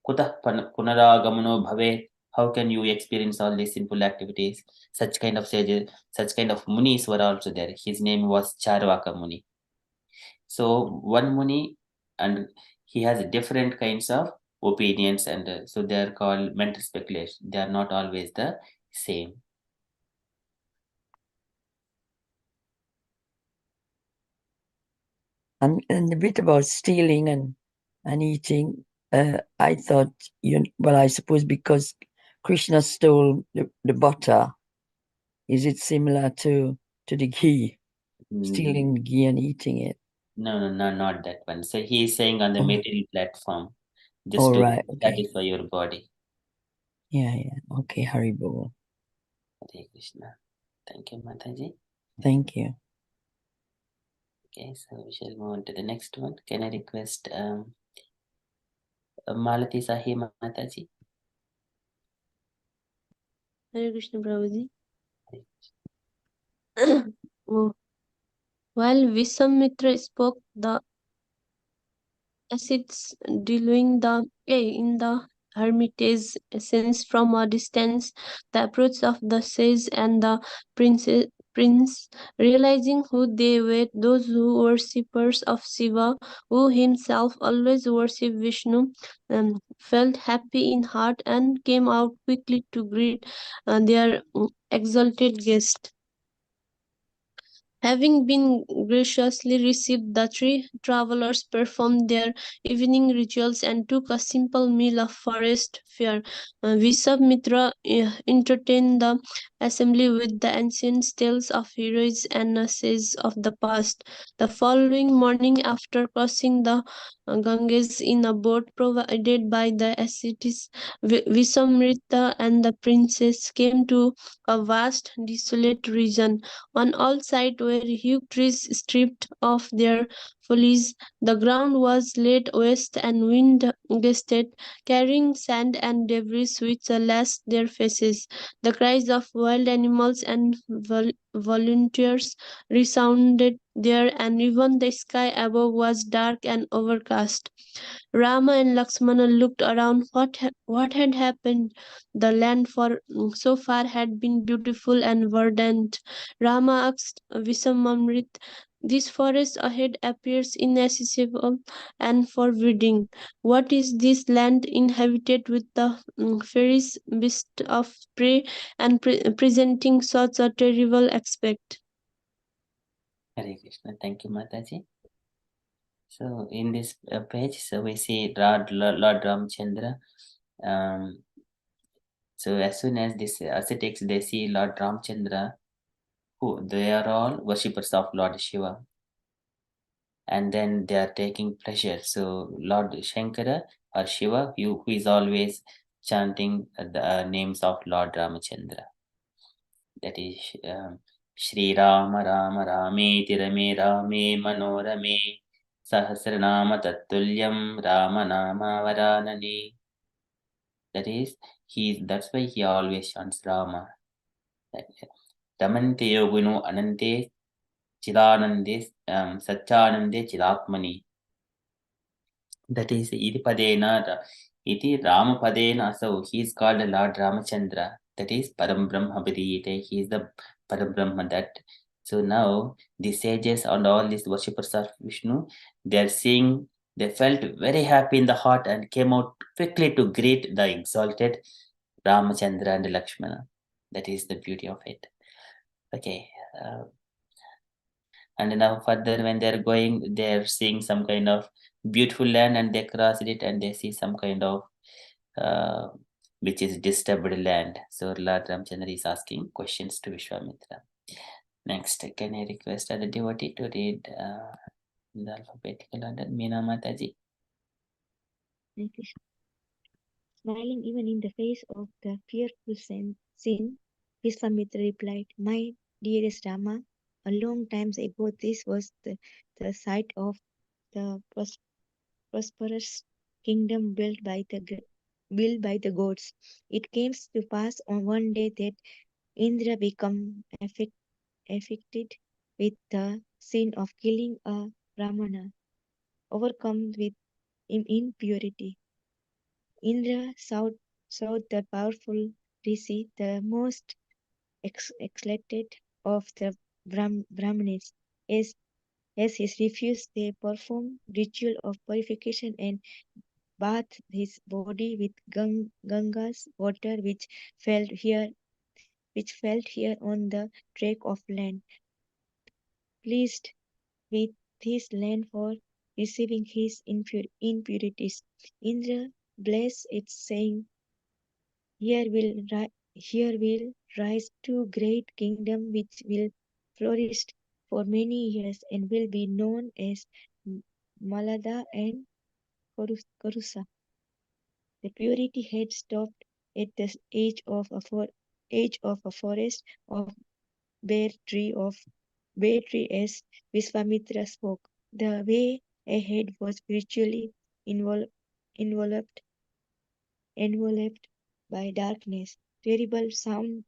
kutah punaragamano bhave. How can you experience all these sinful activities? Such kind of sages, such kind of munis were also there. His name was Charvaka Muni. So one Muni, and he has different kinds of opinions, and so they are called mental speculation. They are not always the same. And a bit about stealing and eating. I thought, I suppose because Krishna stole the butter, is it similar to to the ghee, Mm, stealing the ghee and eating it. No, not that one. So he is saying on the Oh. material platform, just All to right. Okay. satisfy your body. Yeah. Okay, Haribo. Hare Krishna. Thank you, Mataji. Thank you. Okay, so we shall move on to the next one. Can I request Malati Sahi Mataji? Hare Krishna Prabhuji. While Visvamitra spoke, the ascetics dwelling in the hermitage sensed from a distance the approach of the sage and the prince, realizing who they were, those who worshippers of Shiva, who himself always worshipped Vishnu, felt happy in heart and came out quickly to greet their exalted guest. Having been graciously received, the three travelers performed their evening rituals and took a simple meal of forest fare. Visvamitra entertained the assembly with the ancient tales of heroes and sages of the past. The following morning, after crossing the Ganges in a boat provided by the ascetics, Visvamitra and the princess came to a vast, desolate region. On all sides were huge trees stripped of their foliage. The ground was laid waste and wind gusted, carrying sand and debris which lashed their faces. The cries of wild animals and volunteers resounded there, and even the sky above was dark and overcast. Rama and Lakshmana looked around. What had happened? The land for so far had been beautiful and verdant. Rama asked Visvamamrit, "This forest ahead appears inaccessible and forbidding. What is this land inhabited with the fierce beasts of prey and presenting such a terrible aspect?" Hare Krishna. Thank you, Mataji. So in this page, so we see Lord Ramchandra. So as soon as this ascetics, they see Lord Ramchandra, who they are all worshippers of Lord Shiva, and then they are taking pleasure. So Lord Shankara or Shiva, who is always chanting the names of Lord Ramachandra. That is Shri Rama Rama Rame Tirame Rame Manorame Sahasranama Tattulyam Rama Nama Varanane. That is, that's why he always chants Rama. Ramante Yogunu Anante Chidanande Satchanande Chidatmani. That is Idipadena Iti Ramapadena. So he is called Lord Ramachandra. That is Param Brahma Vidite. He is the Param Brahma. That so now the sages and all these worshippers of Vishnu, they are seeing, they felt very happy in the heart and came out quickly to greet the exalted Ramachandra and Lakshmana. That is the beauty of it. Okay. And now further when they're going, they're seeing some kind of beautiful land and they cross it and they see some kind of uh, which is disturbed land. So Lord Ramchandra is asking questions to Vishwamitra. Next, can I request other devotee to read in the alphabetical order? Meena Mataji. Hare Krishna. Smiling even in the face of the fearful sin, Visvamitra replied, "My dearest Rama, a long time ago this was the site of the prosperous kingdom built by the gods. It came to pass on one day that Indra became afflicted with the sin of killing a Brahmana, overcome with impurity. Indra sought the powerful Rishi, the most exalted of the Brahmanes. As he refused, they performed ritual of purification and bathed his body with Ganga's water, which felt here on the track of land. Pleased with his land for receiving his impurities, Indra blessed it, saying, Here will rise two great kingdoms which will flourished for many years and will be known as Malada and Karusa. The purity had stopped at the edge of a forest of bare tree as Visvamitra spoke. The way ahead was virtually enveloped enveloped by darkness. Terrible sound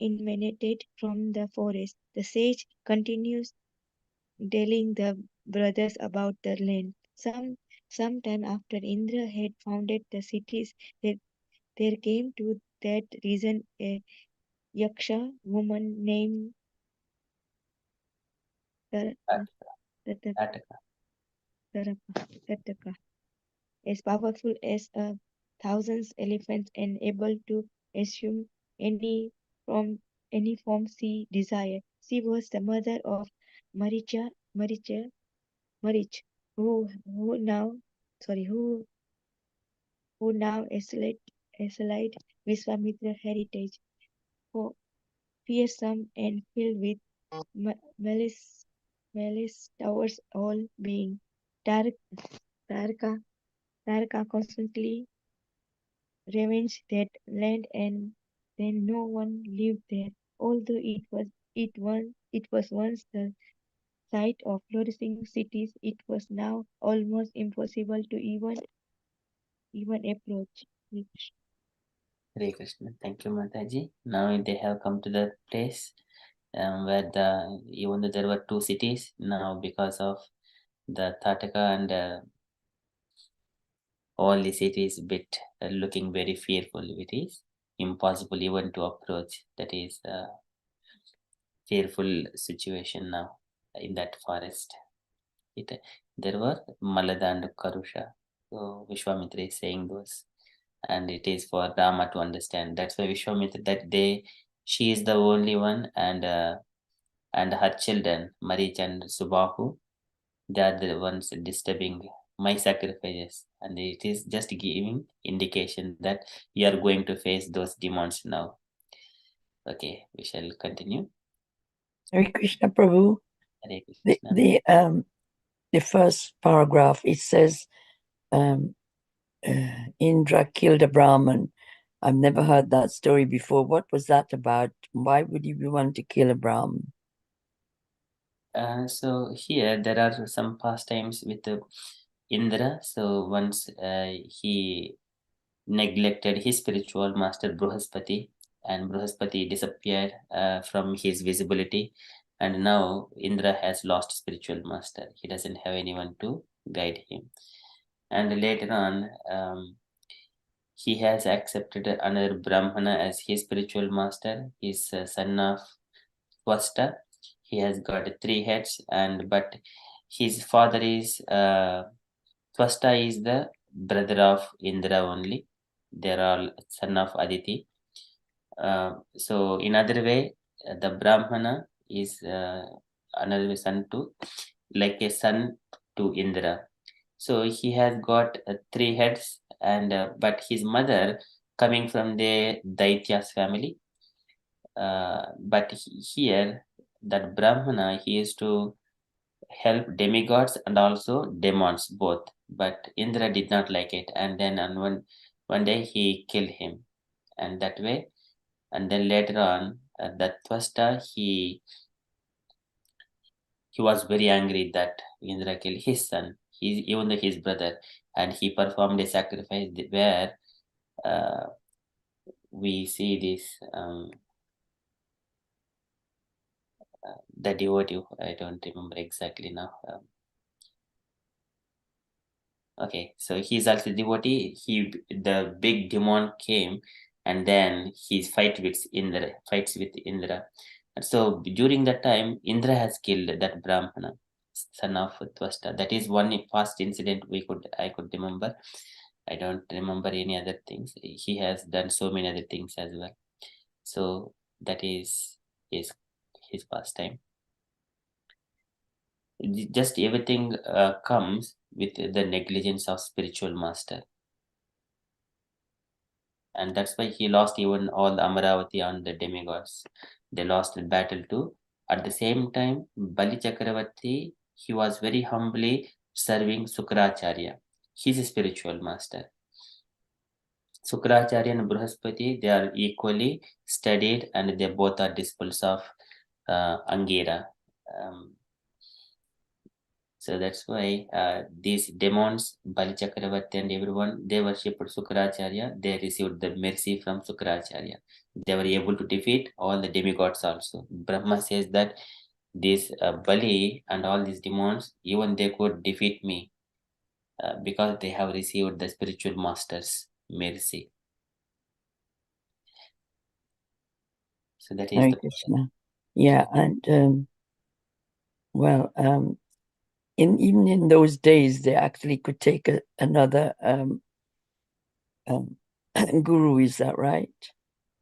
emanated from the forest. The sage continues telling the brothers about the land. Some time after Indra had founded the cities, there came to that region a Yaksha woman named Tar- Tar- Ataka. Tataka, as powerful as a thousand elephants and able to assume any from any form she desired. She was the mother of Marich, who now assailed Visvamitra heritage, for fearsome and filled with malice towards all being. Tar- Tarka constantly ravaged that land and then no one lived there. Although it was once the site of flourishing cities, it was now almost impossible to even approach. Hare Krishna. Thank you, Mataji. Now they have come to the place where even though there were two cities, now because of the Tataka and all the cities bit looking very fearful. It is impossible even to approach. That is a fearful situation now in that forest. There were Malada and Karusha. So Vishwamitra is saying those, and it is for Rama to understand. That's why Vishwamitra she is the only one, and her children Marich and Subahu, they are the ones disturbing my sacrifices, and it is just giving indication that you are going to face those demons now. Okay, we shall continue. Hare Krishna Prabhu. Hare Krishna. The first paragraph, it says Indra killed a Brahmin. I've never heard that story before. What was that about? Why would you want to kill a Brahmin? So here there are some pastimes with Indra. So once he neglected his spiritual master Bruhaspati, and Bruhaspati disappeared from his visibility, and now Indra has lost spiritual master. He doesn't have anyone to guide him, and later on he has accepted another Brahmana as his spiritual master. He's son of Twasta. He has got 3 heads, and but his father is Twasta is the brother of Indra only. They're all son of Aditi. So in other way, the Brahmana is another son to, like a son to Indra. So he has got 3 heads, and but his mother coming from the Daitya's family. But here, that Brahmana, he is to help demigods and also demons both. But Indra did not like it, and then on one day he killed him, and that way, and then later on, that Twasta he was very angry that Indra killed his son, even though his brother, and he performed a sacrifice where uh, we see this the devotee. I don't remember exactly now. Okay, so he's also devotee. The big demon came, and then he fights with Indra. And so during that time, Indra has killed that Brahmana, son of Twasta. That is one past incident I could remember. I don't remember any other things. He has done so many other things as well. So that is his pastime. Just everything comes with the negligence of spiritual master, and that's why he lost even all the Amaravati and the demigods. They lost the battle to At the same time, Bali Chakravarti, he was very humbly serving Sukracharya, his spiritual master. Sukracharya and Bruhaspati, they are equally studied and they both are disciples of Angira. So that's why these demons, Bali Chakravarti and everyone, they worshipped Sukracharya. They received the mercy from Sukracharya. They were able to defeat all the demigods also. Brahma says that this Bali and all these demons, even they could defeat me because they have received the spiritual master's mercy. So that is Hare the Krishna. Yeah, and even in those days, they actually could take another guru. Is that right?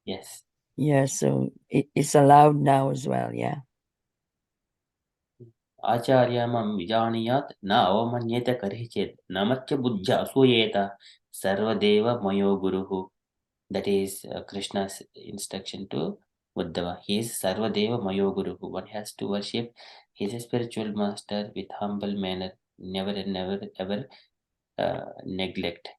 yes. Yeah, so it's allowed now as well. Yeah. आचार्यमं विजानीयात् न अवमन्येत करिः चेत् नमच्च बुद्ध्या असूयेत सर्वदेव मयो गुरुः. That is Krishna's instruction to Uddhava. He is Sarvadeva Mayo Guru. One has to worship his spiritual master with humble manner, never and never ever neglect.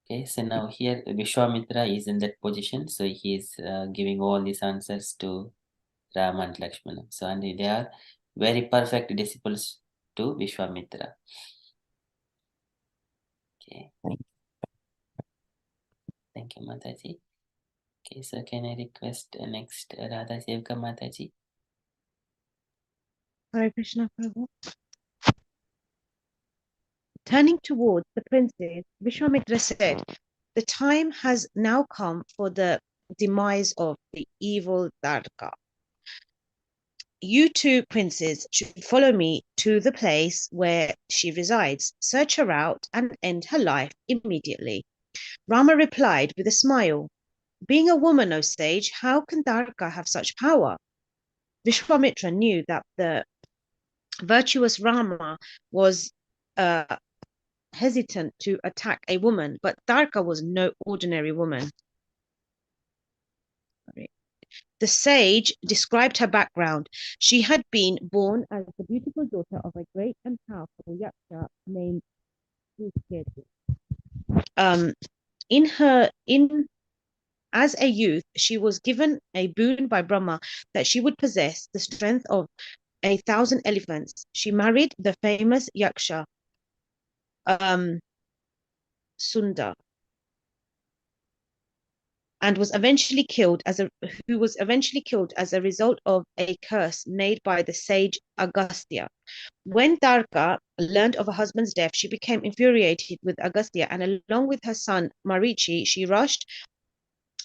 Okay, so now here Visvamitra is in that position, so he is giving all these answers to Rama and Lakshmana. So and they are very perfect disciples to Visvamitra. Okay. Thank you, Mataji. Okay, so can I request next Radha Sevka Mataji? Hare Krishna Prabhu. Turning towards the princes, Vishwamitra said, "The time has now come for the demise of the evil Darka. You two princes should follow me to the place where she resides, search her out, and end her life immediately." Rama replied with a smile, "Being a woman, O sage, how can Darka have such power?" Vishwamitra knew that the virtuous Rama was hesitant to attack a woman, but Darka was no ordinary woman. The sage described her background. She had been born as the beautiful daughter of a great and powerful yaksha named Ch3. As a youth, she was given a boon by Brahma that she would possess the strength of 1,000 elephants. She married the famous yaksha Sundar, and was eventually killed as a result of a curse made by the sage Agastya. When Darka learned of her husband's death, she became infuriated with Agastya, and along with her son Marichi, she rushed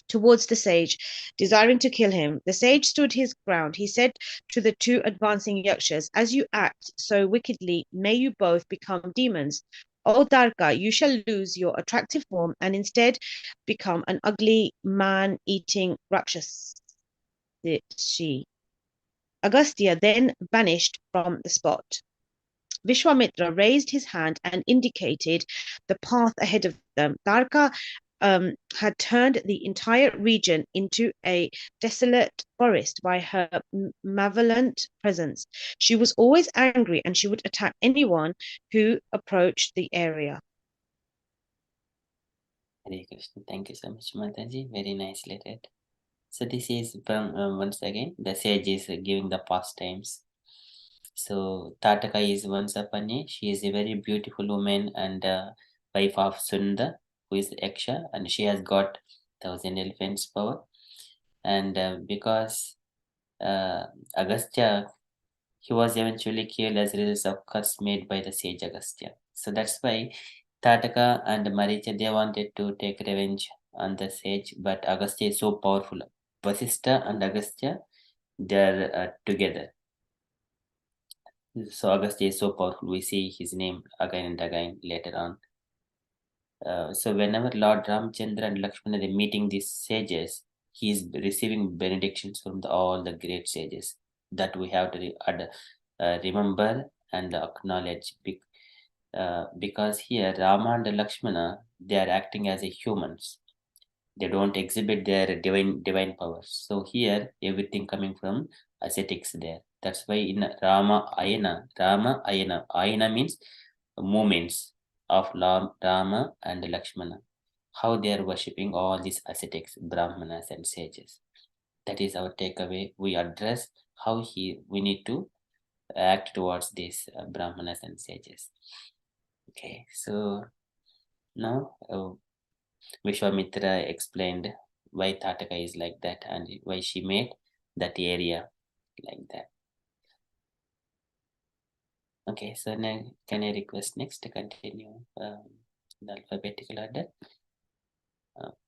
towards the sage, desiring to kill him. The sage stood his ground. He said to the two advancing yakshas, "As you act so wickedly, may you both become demons. O Darka, you shall lose your attractive form and instead become an ugly man-eating Rakshasi." Agastya then vanished from the spot. Vishwamitra raised his hand and indicated the path ahead of them. Darka had turned the entire region into a desolate forest by her malevolent presence. She was always angry and she would attack anyone who approached the area. Hare Krishna. Thank you so much, Mataji. Very nicely read. So this is once again the sage is giving the pastimes. So Tataka is once upon a, she is a very beautiful woman and wife of Sunda, who is Yaksha, and she has got 1,000 elephants power. And because Agastya, he was eventually killed as a result of curse made by the sage Agastya. So that's why Tataka and Maricha, they wanted to take revenge on the sage, but Agastya is so powerful. Vasistha and Agastya, they are together. So Agastya is so powerful. We see his name again and again later on. So whenever Lord Ramchandra and Lakshmana are meeting these sages, he is receiving benedictions from all the great sages. That we have to remember and acknowledge. Because here Rama and Lakshmana, they are acting as a humans. They don't exhibit their divine powers. So here everything coming from ascetics there. That's why in Ayana means movements of Rama and Lakshmana, how they are worshipping all these ascetics, Brahmanas and sages. That is our takeaway. We address how we need to act towards these Brahmanas and sages. Okay, so now Vishwamitra explained why Tataka is like that and why she made that area like that. Okay, so now can I request next to continue the alphabetical order?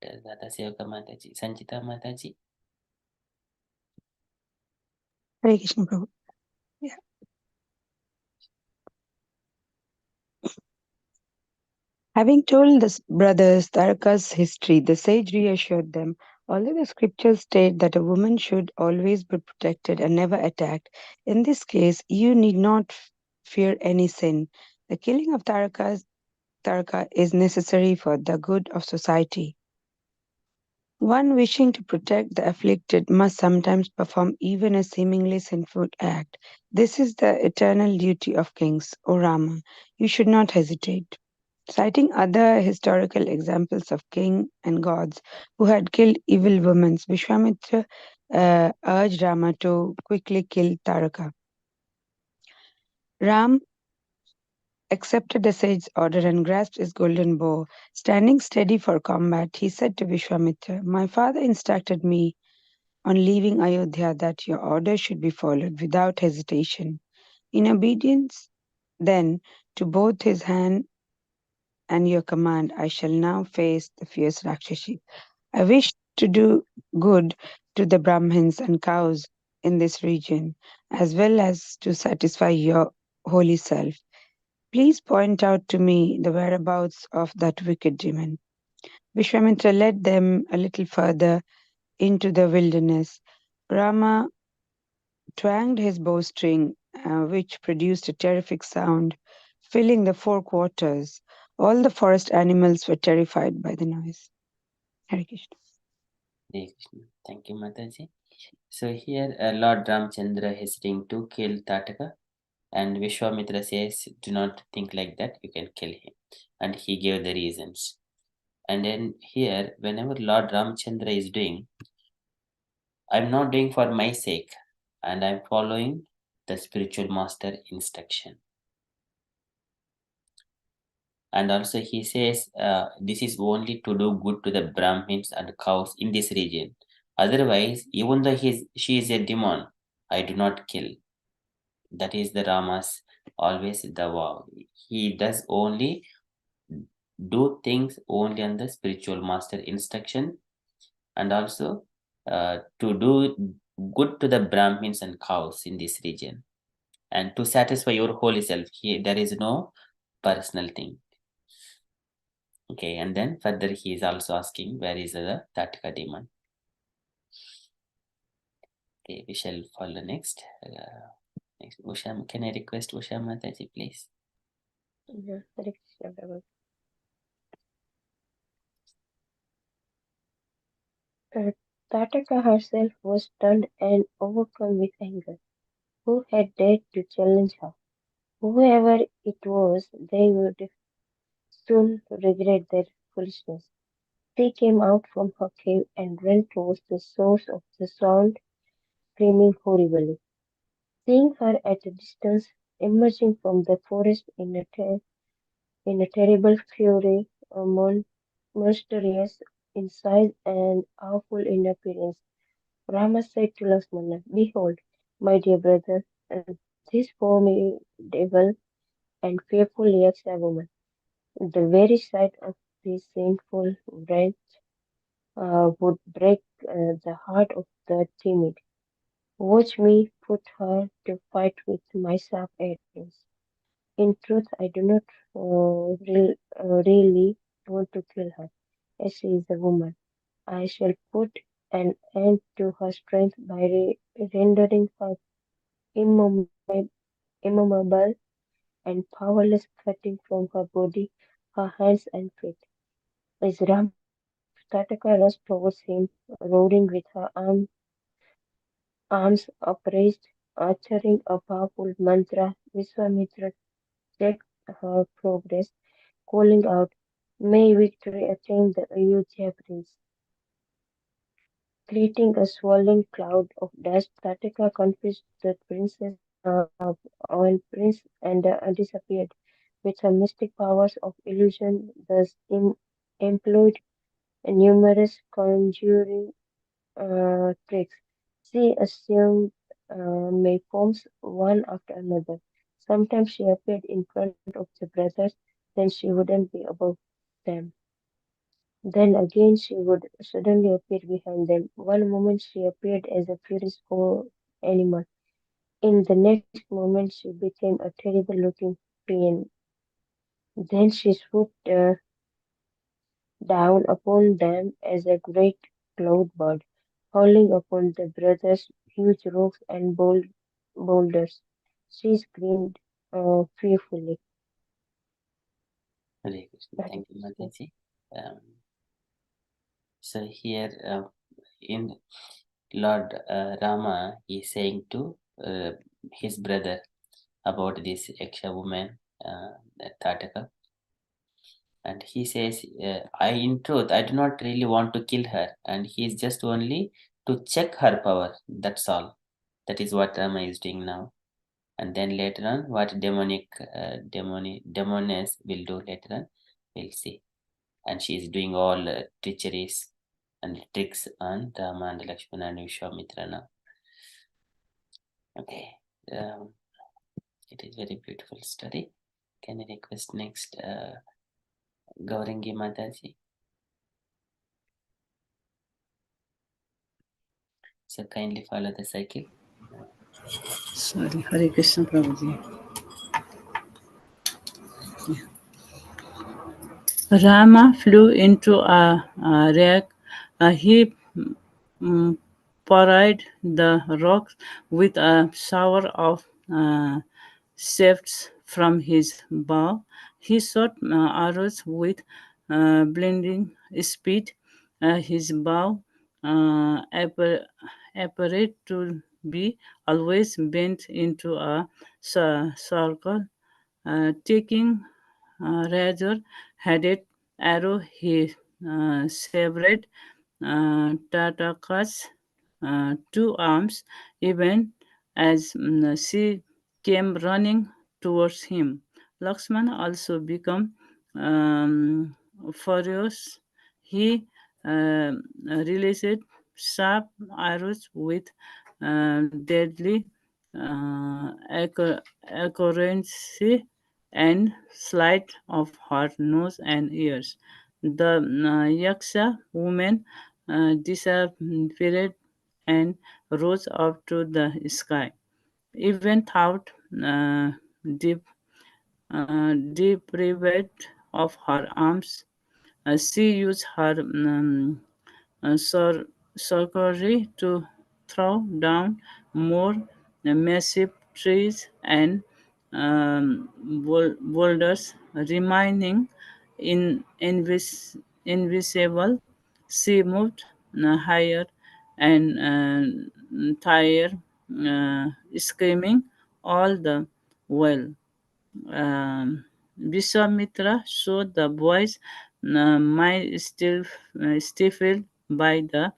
Dada Sevaka Mataji, Sanchita Mataji. Hare Krishna Prabhu. Yeah. Having told the brothers Taraka's history, the sage reassured them. Although the scriptures state that a woman should always be protected and never attacked, in this case, you need not fear any sin. The killing of Taraka is necessary for the good of society. One wishing to protect the afflicted must sometimes perform even a seemingly sinful act. This is the eternal duty of kings, O Rama. You should not hesitate. Citing other historical examples of kings and gods who had killed evil women, Vishwamitra urged Rama to quickly kill Taraka. Ram accepted the sage's order and grasped his golden bow. Standing steady for combat, he said to Vishwamitra, "My father instructed me on leaving Ayodhya that your order should be followed without hesitation. In obedience, then, to both his hand and your command, I shall now face the fierce Rakshasi. I wish to do good to the Brahmins and cows in this region, as well as to satisfy your holy self. Please point out to me the whereabouts of that wicked demon." Vishwamitra led them a little further into the wilderness. Rama twanged his bowstring, which produced a terrific sound, filling the four quarters. All the forest animals were terrified by the noise. Hare Krishna. Hare Krishna. Thank you, Mataji. So here Lord Ramchandra hesitating to kill Tataka, and Vishwamitra says, "Do not think like that, you can kill him." And he gave the reasons. And then here, whenever Lord Ramchandra is doing, I'm not doing for my sake, and I'm following the spiritual master instruction. And also he says, this is only to do good to the Brahmins and cows in this region. Otherwise, even though she is a demon, I do not kill. That is the Rama's always the vow. He does only do things only on the spiritual master instruction, and also to do good to the Brahmins and cows in this region, and to satisfy your holy self. There is no personal thing. Okay, and then further he is also asking, where is the Tataka demon? Okay, we shall follow next. Next, Usha, can I request Usha Mataji, please? Yeah, Hare Krishna Prabhu. Tataka herself was stunned and overcome with anger. Who had dared to challenge her? Whoever it was, they would soon regret their foolishness. She came out from her cave and ran towards the source of the sound, screaming horribly. Seeing her at a distance, emerging from the forest in a terrible fury, monstrous in size and awful in appearance, Rama said to Lakshmana, "Behold, my dear brother, this formidable and fearful Yaksha woman. The very sight of this sinful wretch would break the heart of the timid. Watch me put her to fight with my sharp arrows. In truth, I do not really want to kill her, as she is a woman. I shall put an end to her strength by rendering her immovable and powerless, cutting from her body her hands and feet." Is Rama Tataka rushed towards him, roaring with her arms upraised, uttering a powerful mantra. Visvamitra checked her progress, calling out, "May victory attend the Ayodhya prince." Creating a swirling cloud of dust, Tataka confused the princess and prince and disappeared. With her mystic powers of illusion, thus employed numerous conjuring tricks. She assumed many forms one after another. Sometimes she appeared in front of the brothers, then she wouldn't be above them. Then again she would suddenly appear behind them. One moment she appeared as a furious animal. In the next moment she became a terrible looking pain. Then she swooped down upon them as a great cloud bird, hurling upon the brothers huge rocks and boulders. She screamed fearfully. Hare Krishna. Hare Thank you, Krishna. Mataji. Um, so here in Lord Rama is saying to his brother about this Yaksha woman, Tataka, and he says, in truth, I do not really want to kill her, and he is just only to check her power. That's all. That is what Rama is doing now. And then later on, what demoness will do later on, we'll see. And she is doing all treacheries and tricks on Rama and Lakshmana and Vishwamitra now. Okay, it is very beautiful story. Can I request next Gaurangi Mataji? So kindly follow the cycle. Sorry, Hare Krishna Prabhuji. Rama flew into a wreck. He mm, parried the rocks with a shower of shafts from his bow. He shot arrows with blinding speed. His bow appeared to be always bent into a circle, taking razor-headed arrow. He severed Tataka's two arms even as she came running towards him. Lakshmana also became furious. He released sharp arrows with deadly accuracy and slight of her nose and ears. The Yaksha woman disappeared and rose up to the sky. Even thought deep, deprived of her arms, she used her sorcery to throw down more massive trees and boulders, remaining invisible. She moved higher and higher, screaming all the while. Viswamitra saw the boy's mind still stifled by the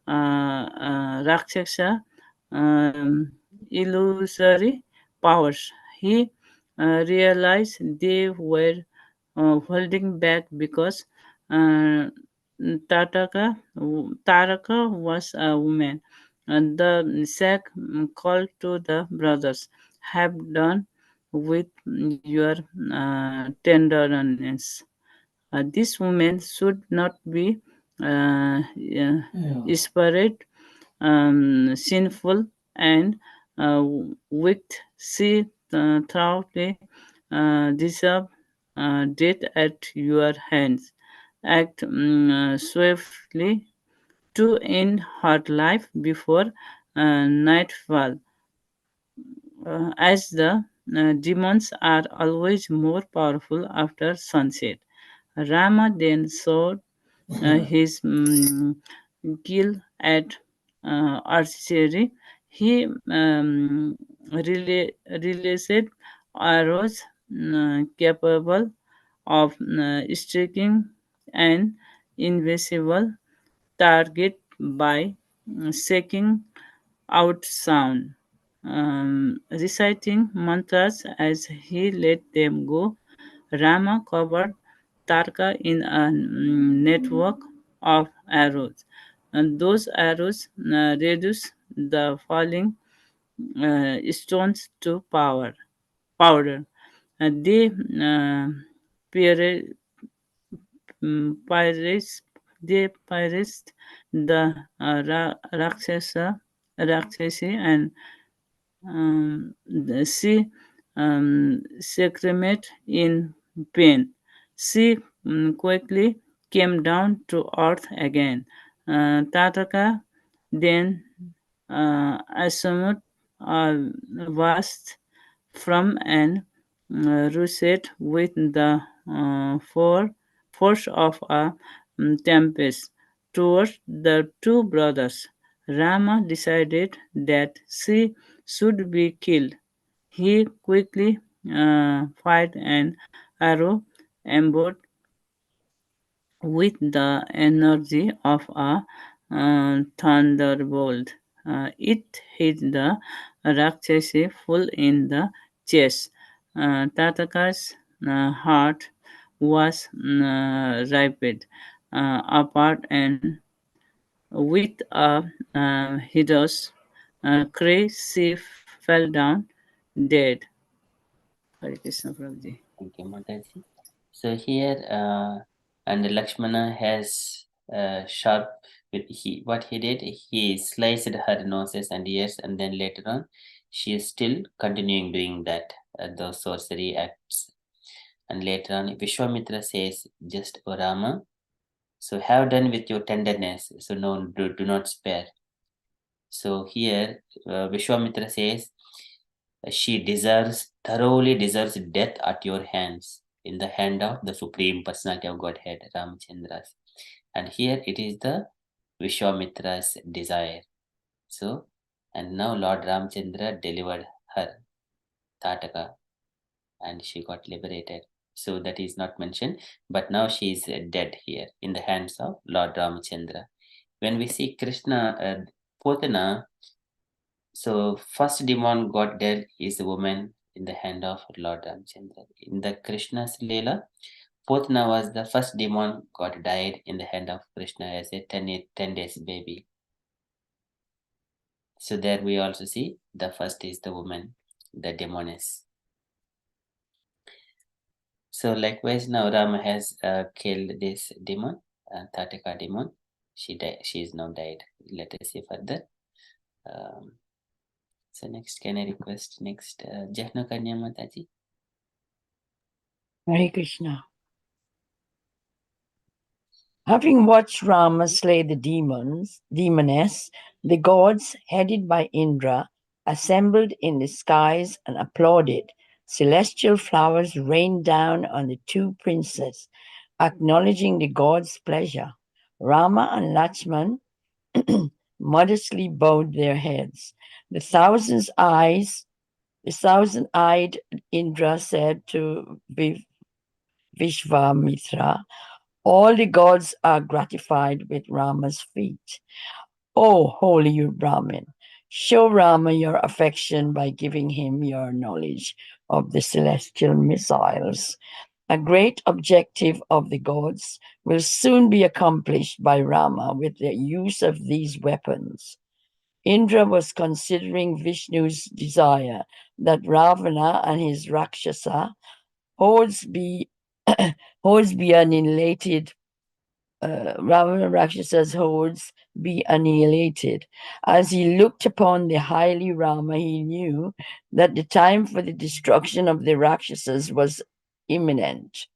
Rakshasa illusory powers. He realized they were holding back because uh, Taraka was a woman. And the sack called to the brothers, "Have done with your tenderness. This woman should not be desperate, sinful, and wicked. She thoroughly deserve death at your hands. Act swiftly to end her life before nightfall, as the demons are always more powerful after sunset." Rama then showed his skill at archery. He released arrows capable of striking an invisible target by seeking out sound, reciting mantras as he let them go. Rama covered Tarka in a network of arrows, and those arrows reduced the falling stones to powder. They peri- pirates they pirates the Rakshasi and she screamed in pain. She quickly came down to earth again. Tataka then assumed a vast from an russet with the force of a tempest towards the two brothers. Rama decided that she should be killed. He quickly fired an arrow embedded with the energy of a thunderbolt. It hit the Rakshasi full in the chest. Tataka's heart was ripped apart, and with a hideous cry, she fell down dead. Hare Krishna Prabhuji. Thank you, Mataji. So here, and Lakshmana has sharp. What he did, he sliced her noses and ears, and then later on, she is still continuing doing that, those sorcery acts. And later on, Vishwamitra says, "Just O Rama, so have done with your tenderness. So no, do not spare." So here, Vishwamitra says, she thoroughly deserves death at your hands, in the hand of the Supreme Personality of Godhead, Ramachandra's. And here it is the Vishwamitra's desire. So, and now Lord Ramchandra delivered her, Tataka, and she got liberated. So that is not mentioned, but now she is dead here in the hands of Lord Ramachandra. When we see Krishna, Putana, so first demon got dead is the woman in the hand of Lord Ramchandra. In the Krishna's Leela, Putana was the first demon got died in the hand of Krishna as a 10 days baby. So there we also see the first is the woman, the demoness. So likewise now Rama has killed this demon, Tataka demon. She is now died. Let us see further. So next, can I request next Jahna Kanya Mataji? Hare Krishna. Having watched Rama slay the demoness, the gods, headed by Indra, assembled in the skies and applauded. Celestial flowers rained down on the two princes, acknowledging the gods' pleasure. Rama and Lakshman modestly bowed their heads. The thousand-eyed Indra said to Visvamitra, all the gods are gratified with Rama's feat. O holy Brahmin, show Rama your affection by giving him your knowledge of the celestial missiles. A great objective of the gods will soon be accomplished by Rama with the use of these weapons. Indra was considering Vishnu's desire that Ravana and his Rakshasa hordes be annihilated. Ravana Rakshasa's hordes be annihilated. As he looked upon the highly Rama, he knew that the time for the destruction of the Rakshasas was imminent.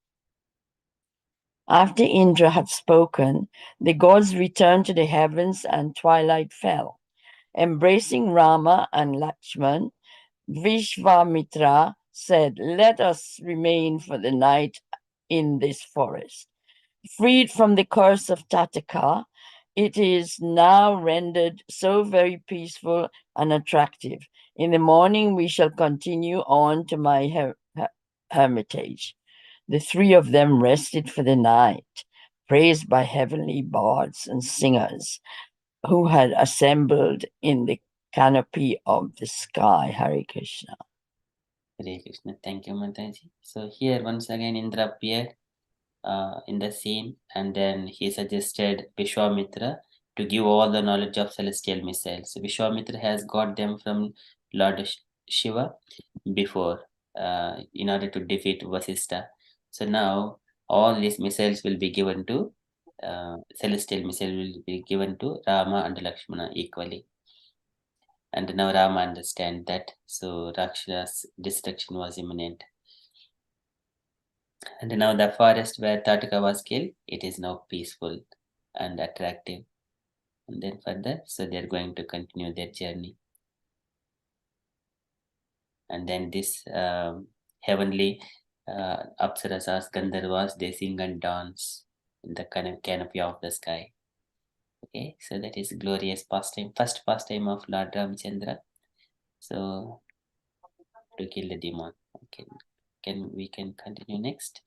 After Indra had spoken, the gods returned to the heavens and twilight fell. Embracing Rama and Lakshman, Vishvamitra said, let us remain for the night in this forest. Freed from the curse of Tataka, it is now rendered so very peaceful and attractive. In the morning, we shall continue on to my hermitage. The three of them rested for the night, praised by heavenly bards and singers who had assembled in the canopy of the sky. Hare Krishna. Hare Krishna. Thank you, Mataji. So here once again Indra appeared in the scene, and then he suggested Visvamitra to give all the knowledge of celestial missiles. So Visvamitra has got them from Lord Shiva before in order to defeat Vasista. So now all these missiles will be given to celestial missile will be given to Rama and Lakshmana equally. And now Rama understand that, so Rakshas destruction was imminent. And now the forest where Tataka was killed, it is now peaceful and attractive. And then further, so they're going to continue their journey. And then this heavenly Apsarasas, Gandharvas, they sing and dance in the kind of canopy of the sky. Okay, so that is glorious pastime, first pastime of Lord Ramchandra. So to kill the demon. Okay, we can continue next.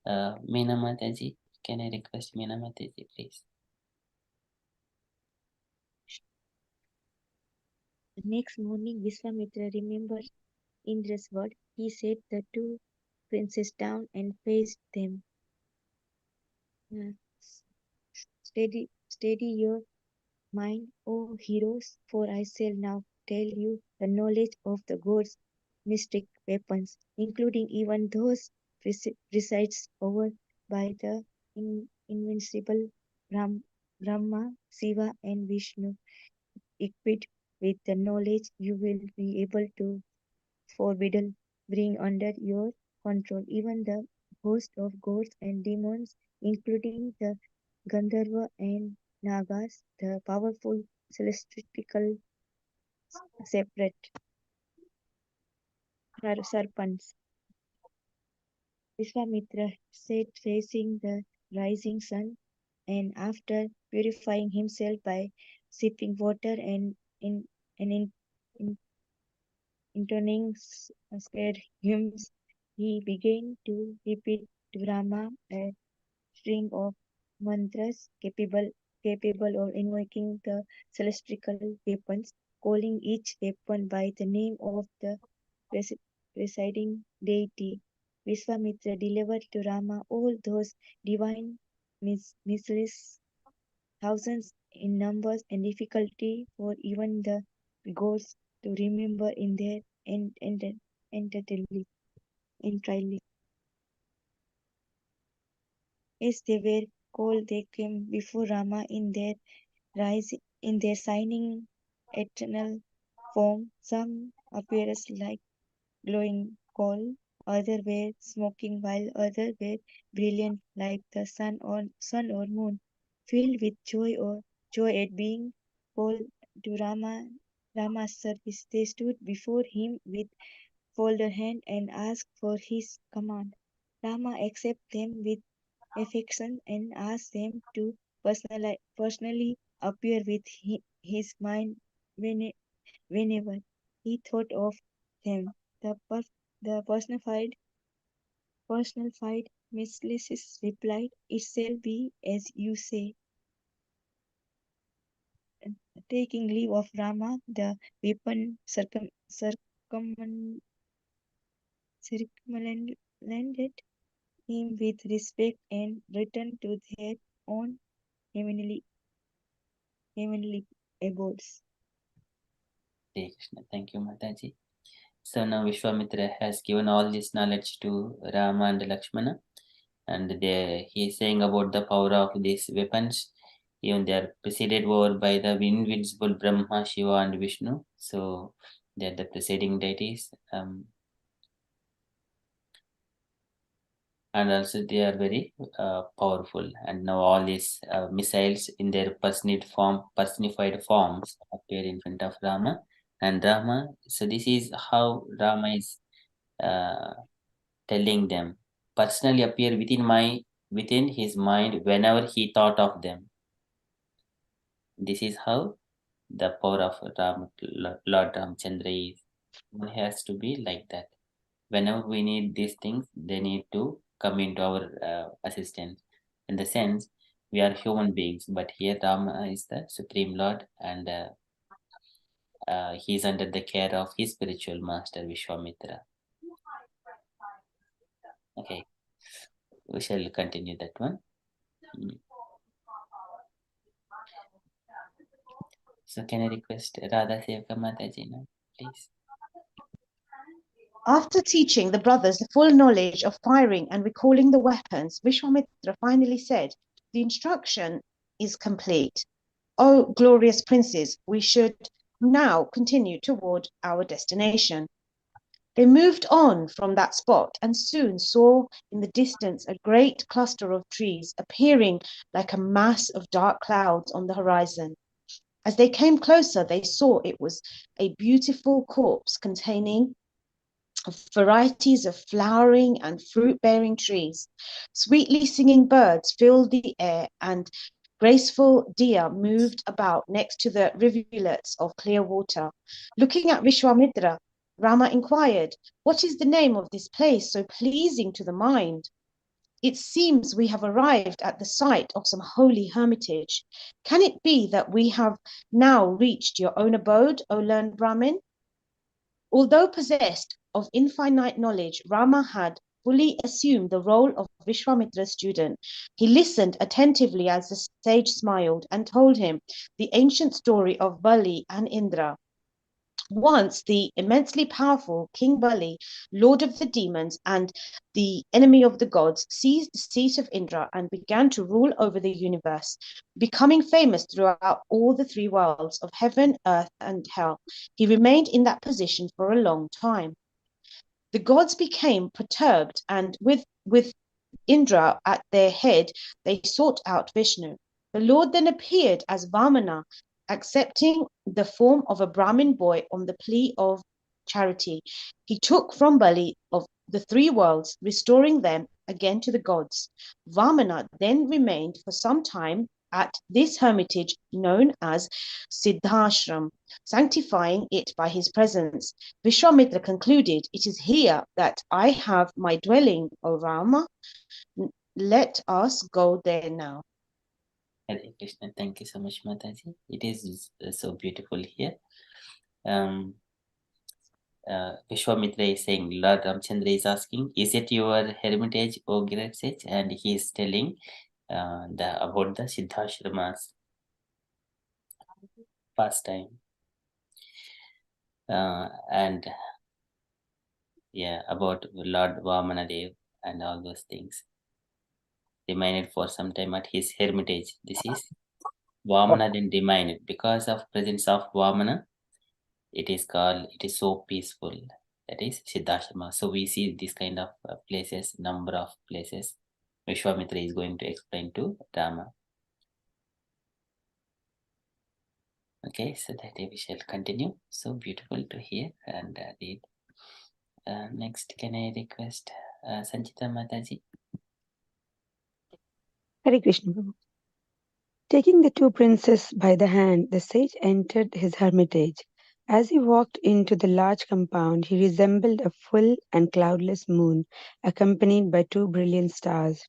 Meena Mataji, can I request Meena Mataji, please? The next morning, Visvamitra remembered Indra's word. He set the two princes down and faced them. Steady your mind, O heroes, for I shall now tell you the knowledge of the gods' mystic weapons, including even those presided over by the invincible Brahma, Shiva, and Vishnu. Equipped with the knowledge, you will be able to bring under your control even the host of gods and demons, including the Gandharva and Nagas, the powerful celestial separate serpents. Visvamitra sat facing the rising sun, and after purifying himself by sipping water and intoning scared hymns, he began to repeat to Rama a string of mantras capable of invoking the celestial weapons, calling each weapon by the name of the presiding deity. Visvamitra delivered to Rama all those divine missiles, thousands in numbers and difficulty for even the gods to remember in their entirely. As they were called, they came before Rama in their shining eternal form. Some appeared like glowing coal, others were smoking, while others were brilliant like the sun or moon. Filled with joy at being called to Rama's service, they stood before him with folded hand and asked for his command. Rama accepted them with affection and asked them to personally appear with his mind whenever he thought of them. The personified Mrs. replied, "It shall be as you say." Taking leave of Rama, the weapon circumlanded him with respect and returned to their own heavenly abodes. Hare Krishna. Thank you, Mataji. So now Vishwamitra has given all this knowledge to Rama and Lakshmana, and he is saying about the power of these weapons. Even they are preceded over by the invincible Brahma, Shiva, and Vishnu. So they are the preceding deities. And also they are very powerful. And now all these missiles in their personified forms appear in front of Rama and Rama. So this is how Rama is telling them, personally appear within his mind whenever he thought of them. This is how the power of Lord Ramchandra is. It has to be like that. Whenever we need these things, they need to come into our assistance. In the sense, we are human beings, but here Rama is the Supreme Lord, and he is under the care of his spiritual master Visvamitra. Okay, we shall continue that one. So can I request Radha Sevaka Mataji now, please? After teaching the brothers the full knowledge of firing and recalling the weapons, Vishwamitra finally said, "The instruction is complete. O glorious princes, we should now continue toward our destination." They moved on from that spot and soon saw in the distance a great cluster of trees appearing like a mass of dark clouds on the horizon. As they came closer, they saw it was a beautiful corpse containing varieties of flowering and fruit-bearing trees. Sweetly singing birds filled the air, and graceful deer moved about next to the rivulets of clear water. Looking at Vishwamitra, Rama inquired, "What is the name of this place so pleasing to the mind?" "It seems we have arrived at the site of some holy hermitage. Can it be that we have now reached your own abode, O learned Brahmin?" Although possessed of infinite knowledge, Rama had fully assumed the role of Vishwamitra's student. He listened attentively as the sage smiled and told him the ancient story of Bali and Indra. Once the immensely powerful King Bali, lord of the demons and the enemy of the gods, seized the seat of Indra and began to rule over the universe, becoming famous throughout all the three worlds of heaven, earth, and hell. He remained in that position for a long time. The gods became perturbed, and with Indra at their head, they sought out Vishnu. The Lord then appeared as Vamana, accepting the form of a Brahmin boy on the plea of charity. He took from Bali of the three worlds, restoring them again to the gods. Vamana then remained for some time at this hermitage known as Siddhashram, sanctifying it by his presence. Vishwamitra concluded, "It is here that I have my dwelling, O Rama. Let us go there now." Hare Krishna. Thank you so much, Mataji. It is so beautiful here. Vishwamitra is saying, Lord Ramchandra is asking, "Is it your hermitage, O great sage?" And he is telling about the Siddhashrama's pastime. And yeah, about Lord Vamanadev and all those things. Remained for some time at his hermitage. This is Vamana then remained. Because of presence of Vamana, it is so peaceful. That is Siddhashrama. So we see this kind of places, number of places. Vishwamitra is going to explain to Rama. Okay, so that we shall continue. So beautiful to hear and read. Next, can I request Sanchita Mataji? Hare Krishna Prabhu. Taking the two princes by the hand, the sage entered his hermitage. As he walked into the large compound, he resembled a full and cloudless moon, accompanied by two brilliant stars.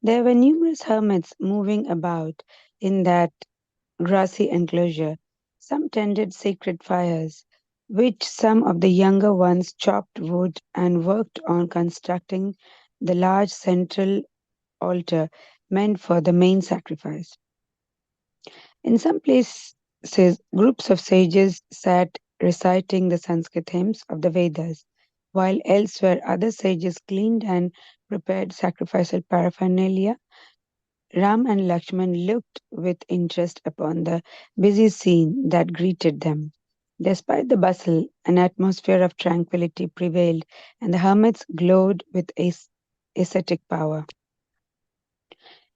There were numerous hermits moving about in that grassy enclosure. Some tended sacred fires, which some of the younger ones chopped wood and worked on constructing the large central altar meant for the main sacrifice. In some places, groups of sages sat reciting the Sanskrit hymns of the Vedas, while elsewhere other sages cleaned and prepared sacrificial paraphernalia. Ram and Lakshman looked with interest upon the busy scene that greeted them. Despite the bustle, an atmosphere of tranquility prevailed, and the hermits glowed with ascetic power.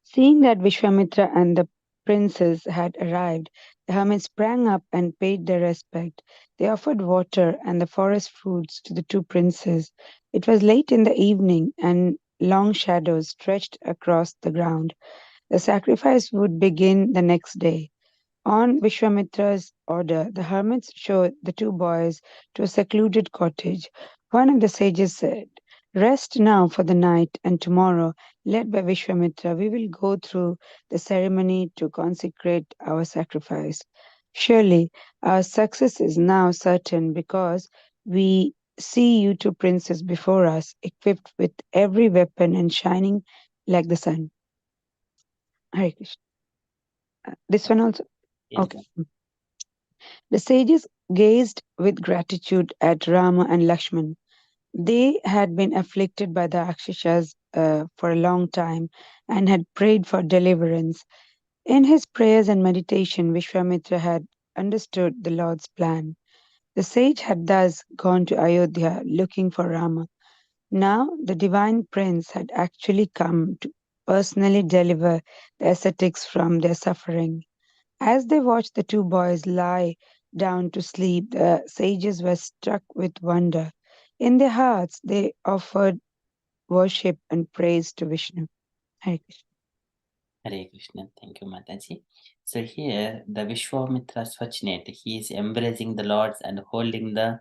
Seeing that Vishwamitra and the princes had arrived, the hermits sprang up and paid their respect. They offered water and the forest fruits to the two princes. It was late in the evening, and long shadows stretched across the ground. The sacrifice would begin the next day. On Vishwamitra's order, the hermits showed the two boys to a secluded cottage. One of the sages said, "Rest now for the night, and tomorrow, led by Vishwamitra, we will go through the ceremony to consecrate our sacrifice. Surely our success is now certain because we see you two princes before us, equipped with every weapon and shining like the sun." Hare Krishna. This one also? Yes, Okay. The sages gazed with gratitude at Rama and Lakshman. They had been afflicted by the Akshashas for a long time and had prayed for deliverance. In his prayers and meditation, Vishwamitra had understood the Lord's plan. The sage had thus gone to Ayodhya looking for Rama. Now the divine prince had actually come to personally deliver the ascetics from their suffering. As they watched the two boys lie down to sleep, the sages were struck with wonder. In their hearts, they offered worship and praise to Vishnu. Hare Krishna. Hare Krishna. Thank you, Mataji. So here, the Vishwamitra Swachnet, he is embracing the Lords and holding the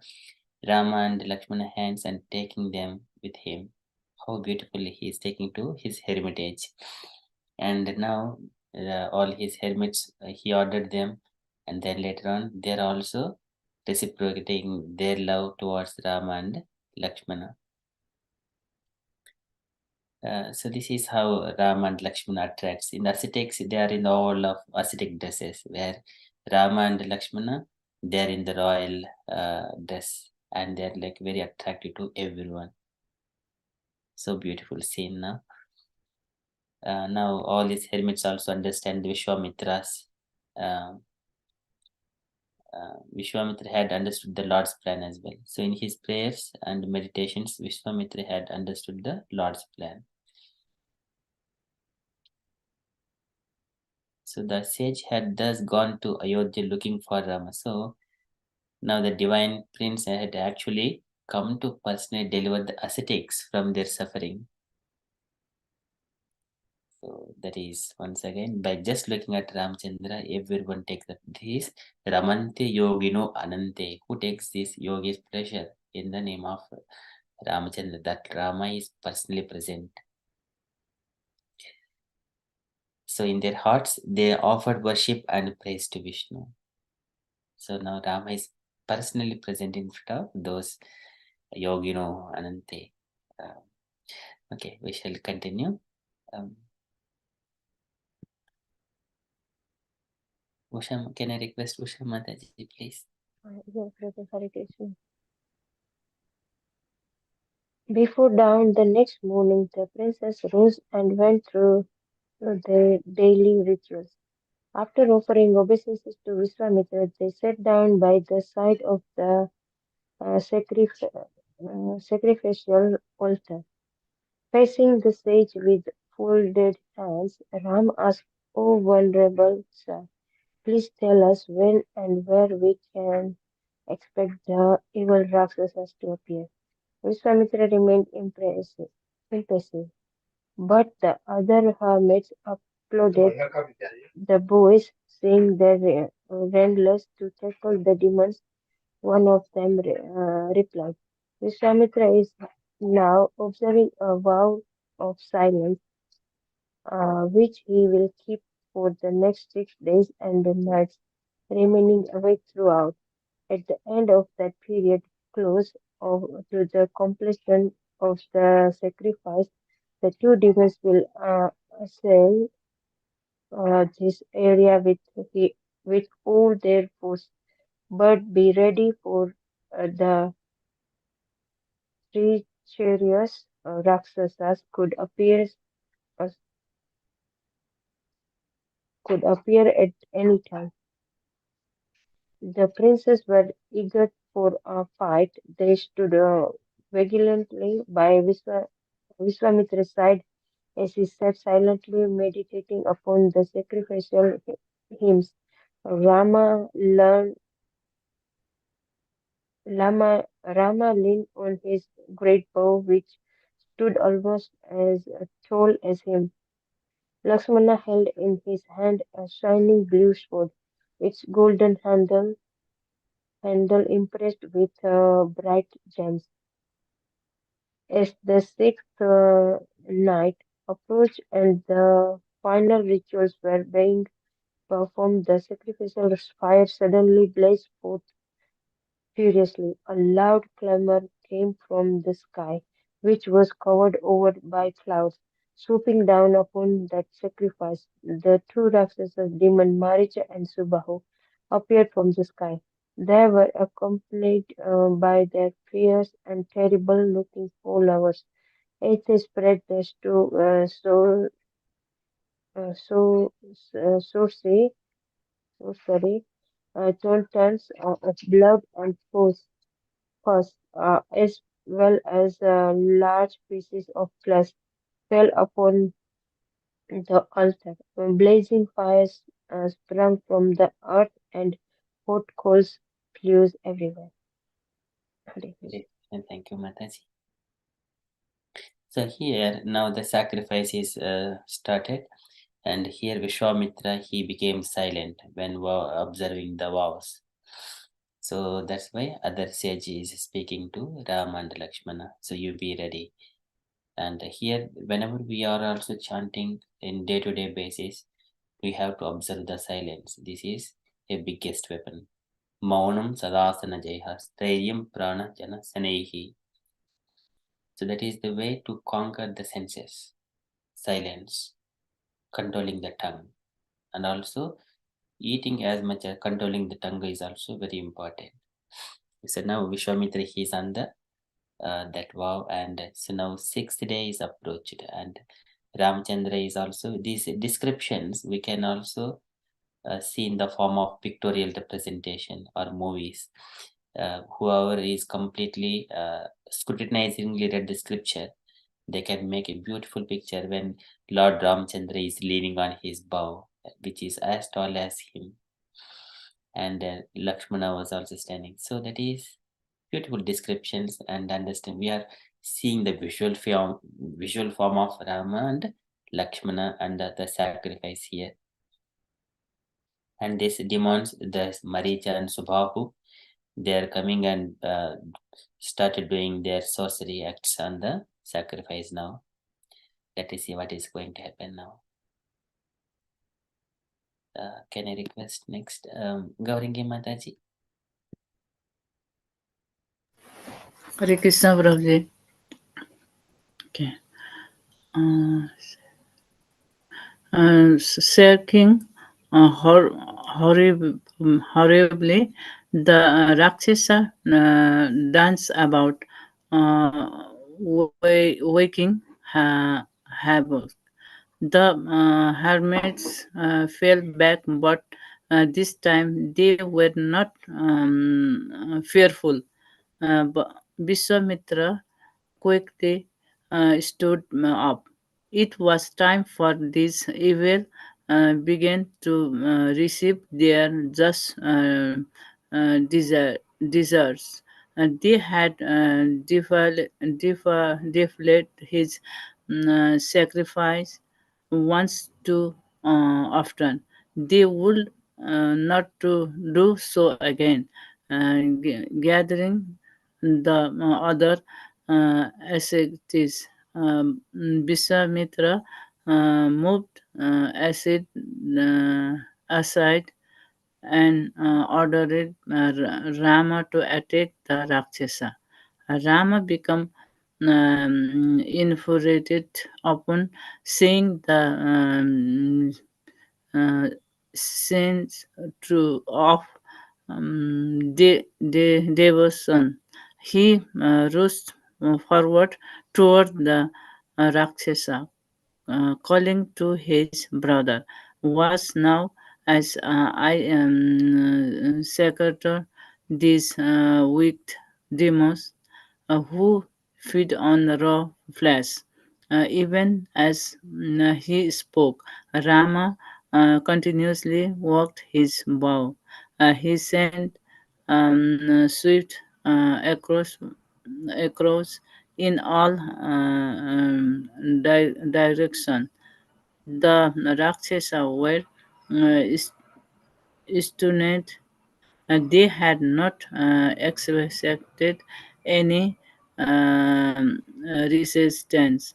Rama and Lakshmana hands and taking them with him. How beautifully he is taking to his hermitage. And now all his hermits, he ordered them, and then later on, they are also reciprocating their love towards Rama and Lakshmana. So this is how Rama and Lakshmana attracts. In the ascetics, they are in all of ascetic dresses, where Rama and Lakshmana, they are in the royal dress, and they are like very attractive to everyone. So beautiful scene now. Now all these hermits also understand Vishwamitra's. Vishwamitra had understood the Lord's plan as well. So in his prayers and meditations, Vishwamitra had understood the Lord's plan. So the sage had thus gone to Ayodhya looking for Rama. So now the divine prince had actually come to personally deliver the ascetics from their suffering. So that is, once again, by just looking at Ramchandra, everyone takes that. This is Ramante Yogino Anante. Who takes this yogi's pleasure in the name of Ramchandra? That Rama is personally present. So in their hearts, they offered worship and praise to Vishnu. So now Rama is personally present in front of those Yogino Anante. Okay, we shall continue. Usha, can I request Usha Mataji, please? Yes, Brother Hare Krishna. Before dawn the next morning, the princess rose and went through their daily rituals. After offering obeisances to Visvamitra, they sat down by the side of the sacrificial altar. Facing the sage with folded hands, Ram asked, "O venerable sir, please tell us when and where we can expect the evil Rakshasas to appear." Visvamitra remained impassive, but the other hermits applauded the boys, saying they're relentless to tackle the demons. One of them replied, "Visvamitra is now observing a vow of silence, which he will keep for the next 6 days and nights, remaining awake throughout. At the end of that period, close to the completion of the sacrifice, the two demons will assail this area with all their force. But be ready for the treacherous Rakshasas uh, could appear at any time." The princes were eager for a fight. They stood vigilantly by Viswamitra's side as he sat silently meditating upon the sacrificial hymns. Rama learned Rama leaned on his great bow, which stood almost as tall as him. Lakshmana held in his hand a shining blue sword, its golden handle impressed with bright gems. As the sixth night approached and the final rituals were being performed, the sacrificial fire suddenly blazed forth furiously. A loud clamor came from the sky, which was covered over by clouds. Swooping down upon that sacrifice, the two Rakshasas, demon Maricha and Subahu, appeared from the sky. They were accompanied by their fierce and terrible-looking followers. As they spread their uh, so, sorcery, sorcery tons of blood and pus, as well as large pieces of flesh, fell upon the altar. Blazing fires sprang from the earth, and hot coals flew everywhere. Hare Krishna. And thank you, Mataji. So here now the sacrifice is started, and here Vishwamitra he became silent when observing the vows. So that's why other sage is speaking to Ram and Lakshmana. So you be ready. And here, whenever we are also chanting in day-to-day basis, we have to observe the silence. This is a biggest weapon. Maunam sadasana jaya stairyam prana jana sanaihi. So that is the way to conquer the senses. Silence, controlling the tongue, and also eating as much as controlling the tongue is also very important. So now Vishwamitra he is on the that vow, and so now 6th day is approached, and Ramchandra is also these descriptions we can also see in the form of pictorial representation or movies. Whoever is completely scrutinizingly read the scripture, they can make a beautiful picture when Lord Ramchandra is leaning on his bow, which is as tall as him, and Lakshmana was also standing. So that is beautiful descriptions, and understand we are seeing the visual form of Rama and Lakshmana and the sacrifice here. And this demands the Maricha and Subhahu, they are coming and started doing their sorcery acts on the sacrifice now. Let us see what is going to happen now. Can I request next Gauringi Mataji? Hare Krishna Prabhuji. Okay. Shaking horribly, the Rakshasa dance about waking havoc. The hermits fell back, but this time they were not fearful. Visvamitra quickly stood up. It was time for these evil began to receive their just deserts. They had defiled his sacrifice once too often. They would not to do so again. Gathering the other ascetics, Viswamitra moved aside and ordered Rama to attack the Rakshasa. Rama became infuriated upon seeing the uh, scenes of devotion. He rushed forward toward the Rakshasa, calling to his brother, was now as I am secretary these wicked demons who feed on raw flesh. Even as he spoke, Rama continuously walked his bow. He sent swift across in all directions. The Rakshasa were stunned. They had not expected any resistance.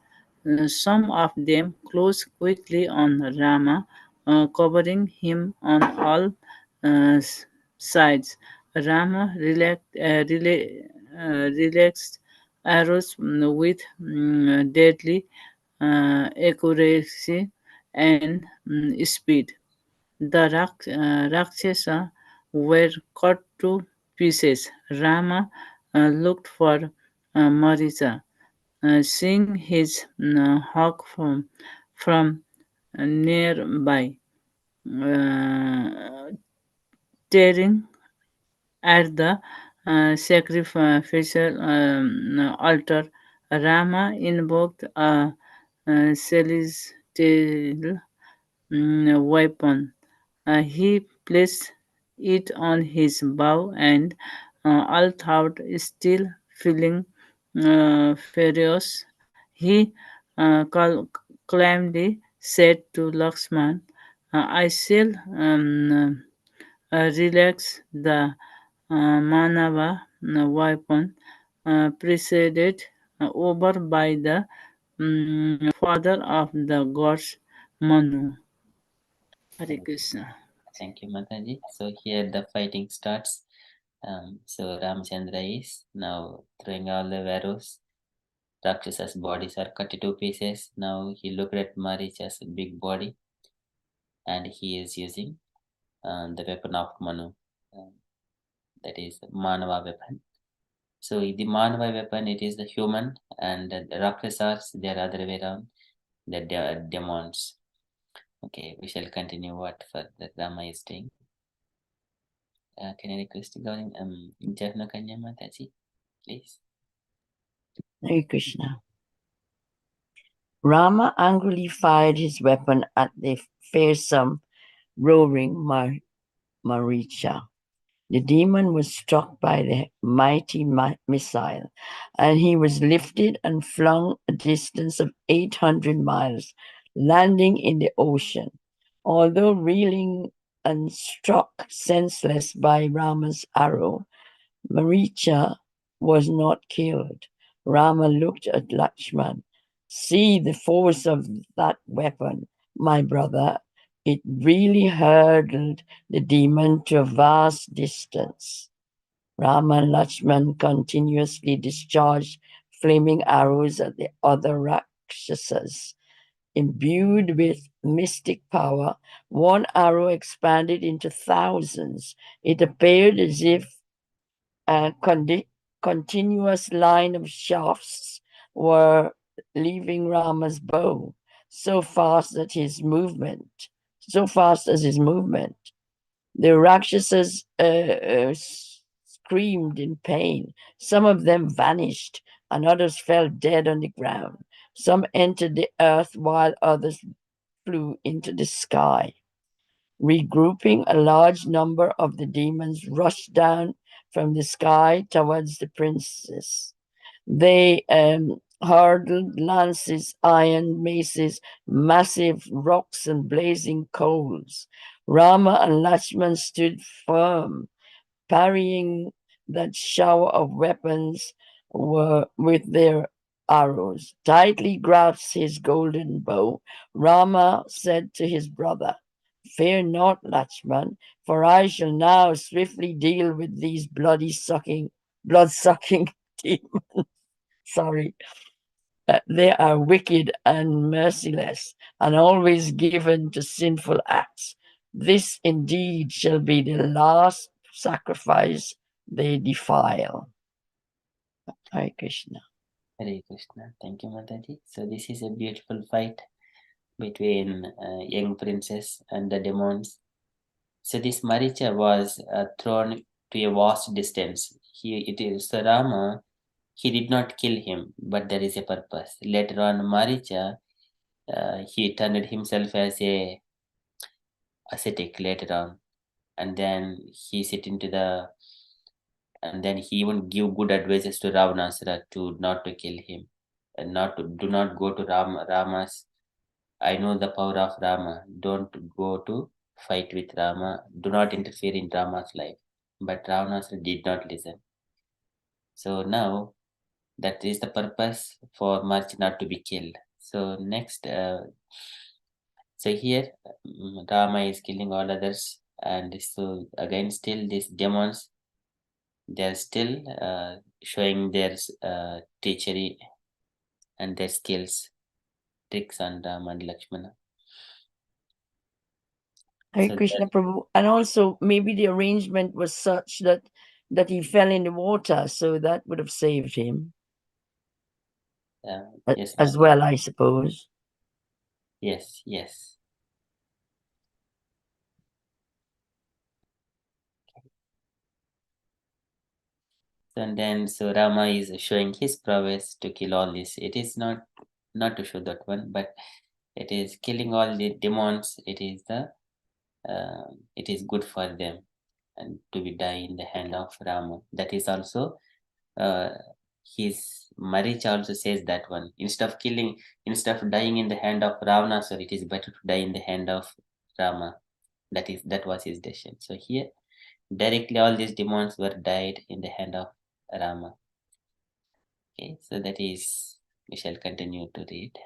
Some of them closed quickly on Rama, covering him on all sides. Rama relaxed arrows with deadly accuracy and speed. The Rakshasa were cut to pieces. Rama looked for Maricha, seeing his hawk from nearby, uh, tearing at the sacrificial altar. Rama invoked a celestial weapon. He placed it on his bow and all thought still feeling furious. He calmly said to Lakshman, I shall relax the Manava weapon preceded over by the father of the gods Manu. Hare Krishna. Thank you, Mataji. So here the fighting starts. So Ramchandra is now throwing all the arrows. Rakshasa's bodies are cut into pieces. Now he looked at Maricha's big body and he is using the weapon of Manu. That is Manava weapon. So the Manava weapon, it is the human, and the Rakshasas, they are other way around, the demons. Okay, we shall continue what further Rama is doing. Can I request Gauri, Jafna Kanya Mataji, please? Hare Krishna. Rama angrily fired his weapon at the fearsome, roaring Maricha. The demon was struck by the mighty missile, and he was lifted and flung a distance of 800 miles, landing in the ocean. Although reeling and struck senseless by Rama's arrow, Maricha was not killed. Rama looked at Lakshman. See the force of that weapon, my brother. It really hurled the demon to a vast distance. Rama and Lakshman continuously discharged flaming arrows at the other Rakshasas. Imbued with mystic power, one arrow expanded into thousands. It appeared as if a continuous line of shafts were leaving Rama's bow, so fast as his movement. The Rakshasas screamed in pain. Some of them vanished, and others fell dead on the ground. Some entered the earth, while others flew into the sky. Regrouping, a large number of the demons rushed down from the sky towards the princess. They hurled lances, iron maces, massive rocks, and blazing coals. Rama and Lakshman stood firm, parrying that shower of weapons with their arrows. Tightly grasped his golden bow, Rama said to his brother, Fear not, Lakshman, for I shall now swiftly deal with these blood-sucking demons. Sorry. They are wicked and merciless, and always given to sinful acts. This indeed shall be the last sacrifice they defile. Hare Krishna. Hare Krishna. Thank you, Mataji. So this is a beautiful fight between young princess and the demons. So this Maricha was thrown to a vast distance. So Rama, he did not kill him, but there is a purpose. Later on, Maricha, he turned himself as a ascetic later on, and then he sit into the And then he even give good advices to Ravanasura to not to kill him, and do not go to Rama's. I know the power of Rama. Don't go to fight with Rama. Do not interfere in Rama's life. But Ravanasura did not listen. So now that is the purpose for March not to be killed. So next, so here Rama is killing all others, and so again still these demons, they are still showing their treachery and their skills, tricks on Rama and Lakshmana. Hare So Krishna that, Prabhu. And also maybe the arrangement was such that he fell in the water, so that would have saved him yes, as well, I suppose. yes, yes. And then so Rama is showing his prowess to kill all this. It is not to show that one, but it is killing all the demons. It is good for them and to be die in the hand of Rama. That is also uh, his Marich also says that one. Instead of dying in the hand of Ravana, so it is better to die in the hand of Rama. That was his decision. So here directly all these demons were died in the hand of Rama. Okay, so that is, we shall continue to read.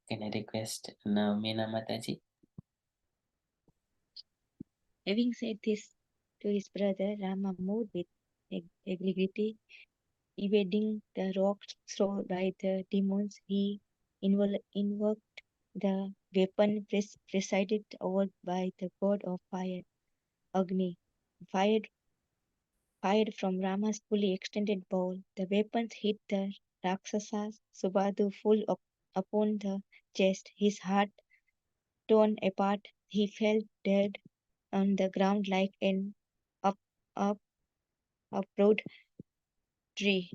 Can I request now Meena Mataji? Having said this to his brother, Rama moved with agility, evading the rocks thrown by the demons. He invoked the weapon presided over by the god of fire, Agni, fired from Rama's fully extended bow. The weapons hit the Rakshasas Subadhu full upon the chest. His heart torn apart, he fell dead on the ground like an up, up, uproot tree.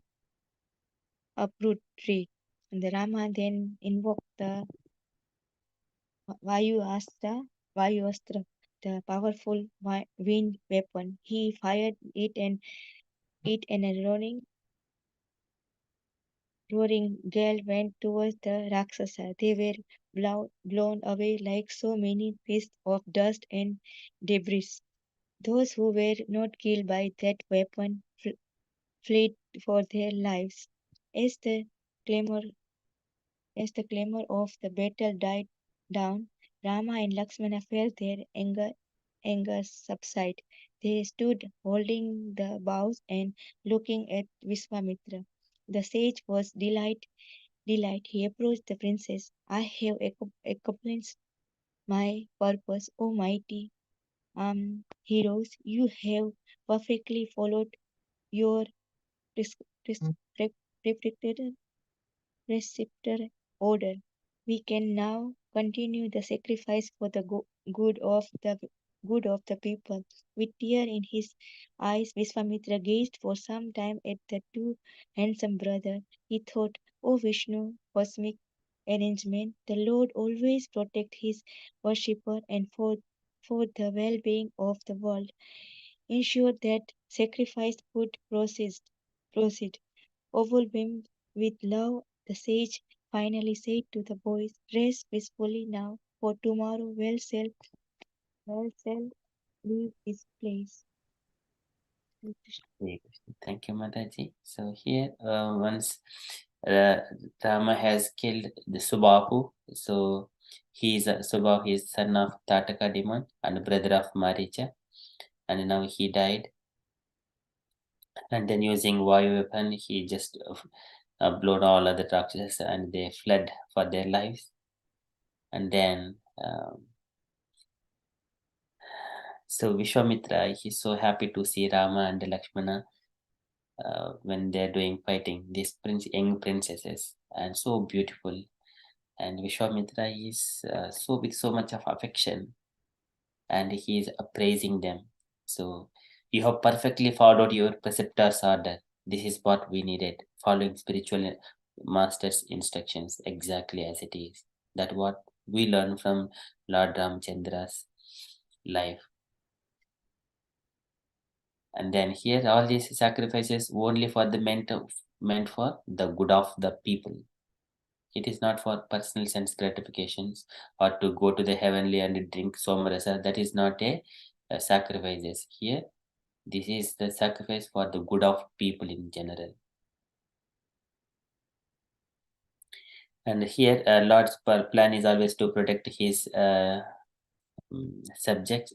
Uproot tree. And the Rama then invoked the Vayu Astra, the powerful wind weapon. He fired it and a roaring gale went towards the Rakshasa. They were blown away like so many pieces of dust and debris. Those who were not killed by that weapon fled for their lives. As the clamor of the battle died down, Rama and Lakshmana felt their anger subside. They stood holding the bows and looking at Visvamitra. The sage was delight. He approached the princess. I have accomplished my purpose, O mighty heroes. You have perfectly followed your pres- pres- pre- preceptor order. We can now continue the sacrifice for the good of the people. With tear in his eyes, Visvamitra gazed for some time at the two handsome brothers. He thought, O Vishnu, cosmic arrangement, the Lord always protect his worshipper and for the well-being of the world. Ensure that sacrifice could proceed. Overwhelmed with love, the sage finally said to the boys, rest peacefully now, for tomorrow well shall leave this place. Thank you, Mataji. So here, once uh, Rama has killed the Subahu, so Subahu is son of Tataka demon and brother of Maricha, and now he died. And then using Vayu weapon, he just blown all other Rakshasas and they fled for their lives. And then, so Vishwamitra, he's so happy to see Rama and Lakshmana when they're doing fighting, these young princesses, and so beautiful. And Vishwamitra is so with so much of affection, and he is appraising them. So you have perfectly followed your preceptor's order. This is what we needed, following spiritual master's instructions exactly as it is. That what we learn from Lord Ramchandra's life. And then here, all these sacrifices only for the meant for the good of the people. It is not for personal sense gratifications or to go to the heavenly and drink somarasa. That is not a sacrifices. Here, this is the sacrifice for the good of people in general. And here, Lord's plan is always to protect his subjects,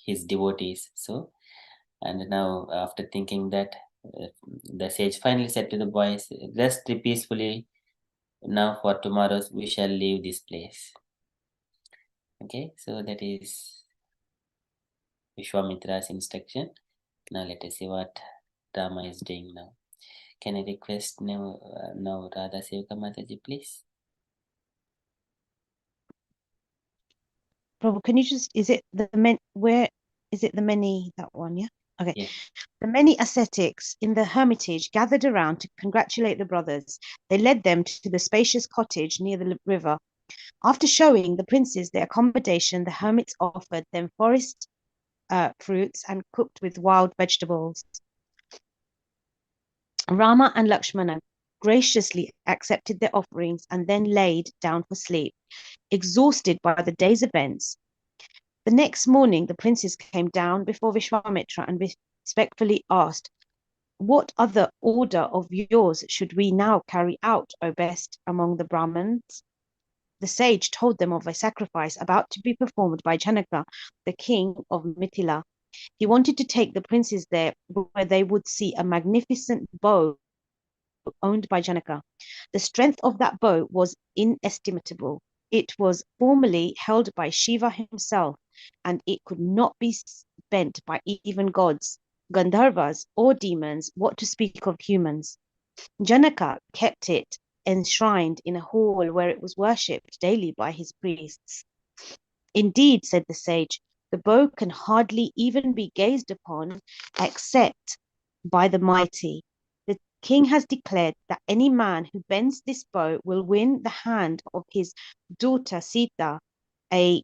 his devotees. So, and now after thinking that, the sage finally said to the boys, rest peacefully. Now for tomorrow we shall leave this place. Okay, so that is Vishwamitra's instruction. Now let us see what Rama is doing now. Can I request now Radha Sevaka Mataji, please? Prabhu, can you just, is it the many, that one, yeah? Okay. Yeah. The many ascetics in the hermitage gathered around to congratulate the brothers. They led them to the spacious cottage near the river. After showing the princes their accommodation, the hermits offered them forest fruits and cooked with wild vegetables. Rama and Lakshmana graciously accepted their offerings and then laid down for sleep, exhausted by the day's events. The next morning, the princes came down before Visvamitra and respectfully asked, what other order of yours should we now carry out, O best among the Brahmins? The sage told them of a sacrifice about to be performed by Janaka, the king of Mithila. He wanted to take the princes there, where they would see a magnificent bow owned by Janaka. The strength of that bow was inestimable. It was formerly held by Shiva himself, and it could not be bent by even gods, Gandharvas, or demons, what to speak of humans. Janaka kept it enshrined in a hall where it was worshipped daily by his priests. Indeed, said the sage, the bow can hardly even be gazed upon except by the mighty. The king has declared that any man who bends this bow will win the hand of his daughter Sita, a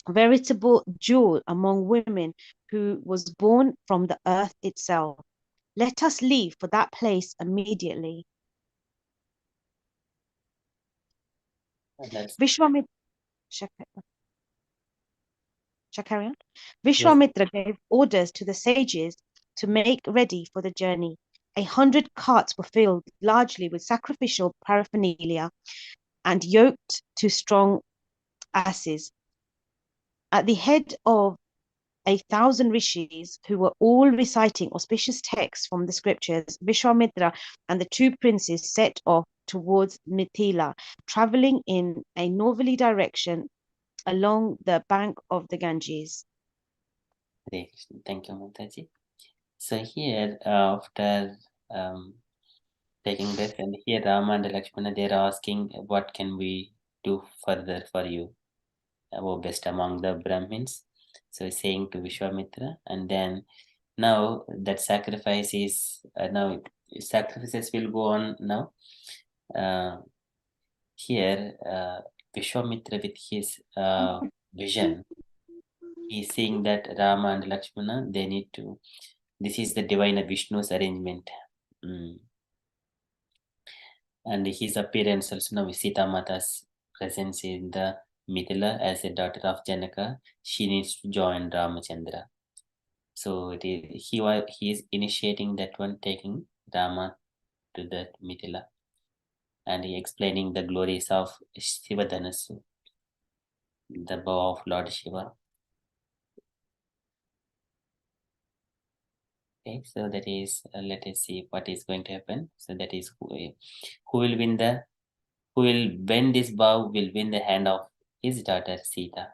veritable jewel among women, who was born from the earth itself. Let us leave for that place immediately. Vishwamitra, Vishwamitra gave orders to the sages to make ready for the journey. 100 carts were filled largely with sacrificial paraphernalia and yoked to strong asses. At the head of 1,000 rishis, who were all reciting auspicious texts from the scriptures, Vishwamitra and the two princes set off towards Mithila, traveling in a northerly direction along the bank of the Ganges. Thank you, Mataji. So here, after taking this, and here Rama and Lakshmana, they are asking, what can we do further for you, best among the Brahmins? So saying to Vishwamitra, and then now that sacrifice is now sacrifices will go on now. Here, Vishwamitra with his vision, he's seeing that Rama and Lakshmana, they need to. This is the divine Vishnu's arrangement. And his appearance also now, Sita Mata's presence in the Mithila as a daughter of Janaka, she needs to join Ramachandra. So he is initiating that one, taking Rama to the Mithila, and he explaining the glories of Shiva Dhanasu, the bow of Lord Shiva. Okay, so that is, let us see what is going to happen. So that is who will win this bow will win the hand of his daughter Sita,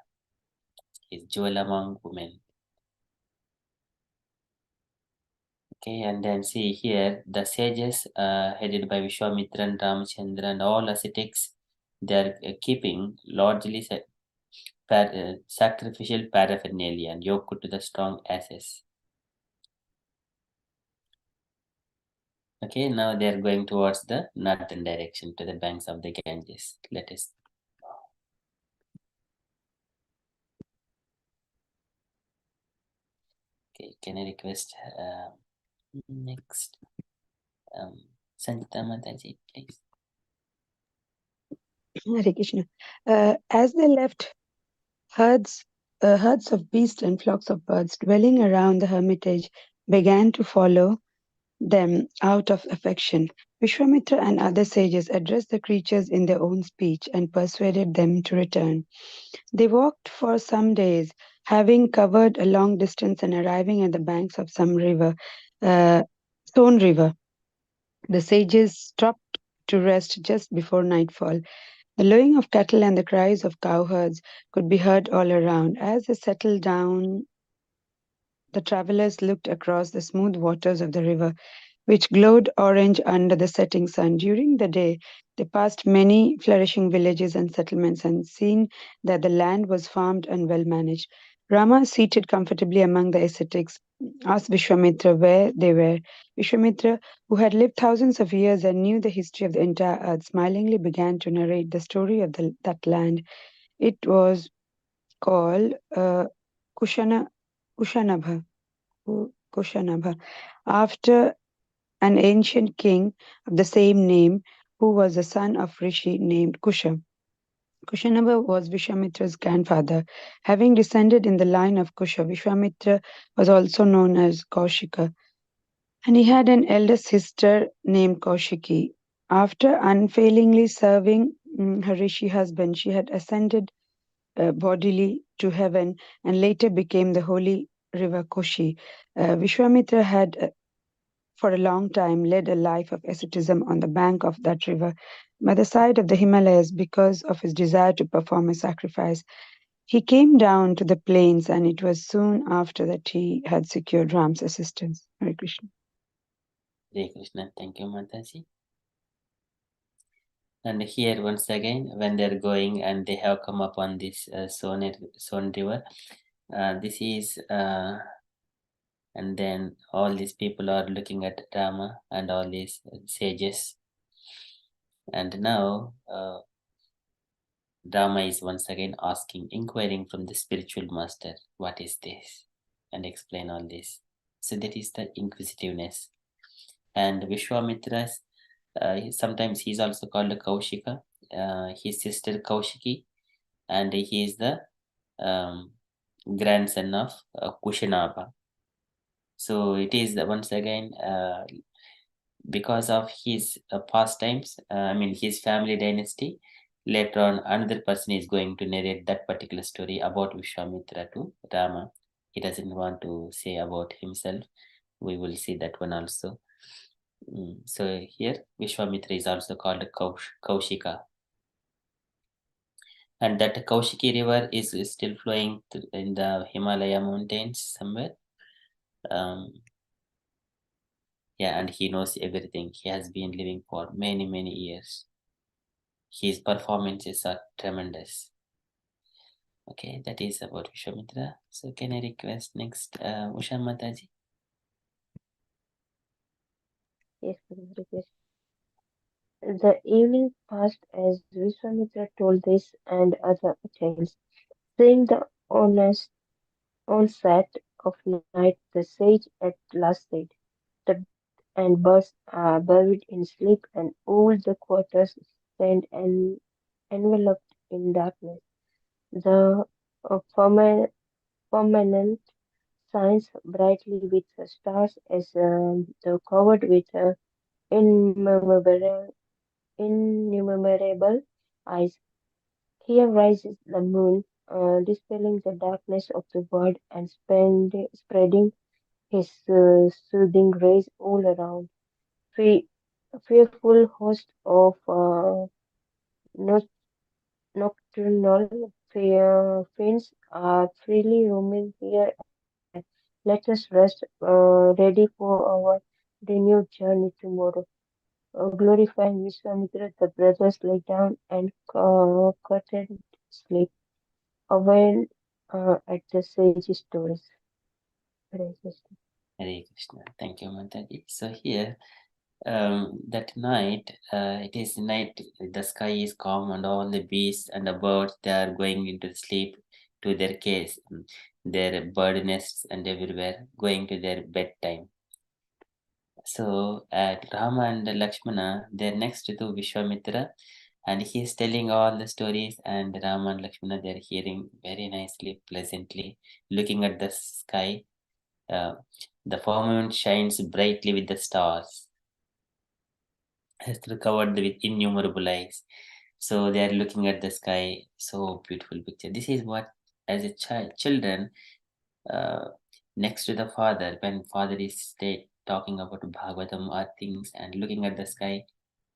his jewel among women. Okay, and then see here the sages headed by Vishwamitra and Ramachandra and all ascetics, they are keeping largely sacrificial paraphernalia and yoked to the strong asses. Okay, now they are going towards the northern direction, to the banks of the Ganges. Let us. Okay, can I request next Sanjita Mataji, please? Hare Krishna. As they left, herds of beasts and flocks of birds dwelling around the hermitage began to follow them out of affection. Vishwamitra and other sages addressed the creatures in their own speech and persuaded them to return. They walked for some days, having covered a long distance and arriving at the banks of some river, Stone River. The sages stopped to rest just before nightfall. The lowing of cattle and the cries of cowherds could be heard all around. As they settled down, the travelers looked across the smooth waters of the river, which glowed orange under the setting sun. During the day, they passed many flourishing villages and settlements and seen that the land was farmed and well managed. Rama, seated comfortably among the ascetics, asked Vishwamitra where they were. Vishwamitra, who had lived thousands of years and knew the history of the entire earth, smilingly began to narrate the story of that land. It was called Kushanabha, Kushanabha, after an ancient king of the same name who was the son of Rishi named Kusha. Kushanabha was Vishwamitra's grandfather. Having descended in the line of Kusha, Vishwamitra was also known as Kaushika, and he had an elder sister named Kaushiki. After unfailingly serving her Rishi husband, she had ascended bodily to heaven and later became the holy river Koshi. Vishwamitra had for a long time led a life of asceticism on the bank of that river by the side of the Himalayas because of his desire to perform a sacrifice. He came down to the plains, and it was soon after that he had secured Ram's assistance. Hare Krishna. Hare Krishna, thank you, Mataji. And here, once again, when they're going and they have come upon this Son River, this is, and then all these people are looking at Rama and all these sages. And now, Rama is once again inquiring from the spiritual master, what is this? And explain all this. So that is the inquisitiveness. And Vishwamitra, sometimes he's also called Kaushika, his sister Kaushiki, and he is the grandson of Kushanabha. So it is once again because of his pastimes, his family dynasty. Later on, another person is going to narrate that particular story about Vishwamitra to Rama. He doesn't want to say about himself. We will see that one also. So here, Vishwamitra is also called Kaushika. And that Kaushiki river is still flowing in the Himalaya mountains somewhere. And he knows everything. He has been living for many, many years. His performances are tremendous. Okay, that is about Vishwamitra. So can I request next Usha Mataji? Yes, Guru, request. The evening passed as Visvamitra told this and other tales. Seeing the honest onset of night, the sage at last said, "The beasts and birds are buried in sleep, and all the quarters stand enveloped in darkness. The firmament shines brightly with stars as though covered with innumerable, innumerable eyes. Here rises the moon, dispelling the darkness of the world and spreading his soothing rays all around. Fe- fearful host of noc- nocturnal fiends are freely roaming here and there. Let us rest, ready for our renewed journey tomorrow. Glorifying Viswamitra, the brothers lay down and curtained sleep, aware at the sage's stories. Hare Krishna. Hare Krishna. Thank you, Mataji. So here, that night, it is night, the sky is calm and all the beasts and the birds, they are going into sleep to their caves. their bird nests and everywhere, going to their bedtime. So Rama and Lakshmana, they're next to Vishwamitra, and he's telling all the stories, and Rama and Lakshmana, they're hearing very nicely, pleasantly, looking at the sky. The firmament shines brightly with the stars, covered with innumerable eyes. So they are looking at the sky. So beautiful picture. This is what, as a children, uh, next to the father, when father is talking about Bhagavatam or things and looking at the sky,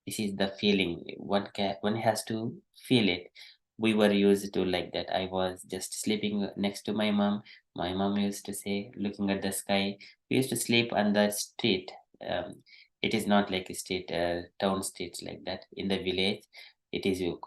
this is the feeling. One has to feel it. We were used to like that. I was just sleeping next to my mom. My mom used to say, looking at the sky. We used to sleep on the street. Um, it is not like a street, town streets like that. In the village, it is very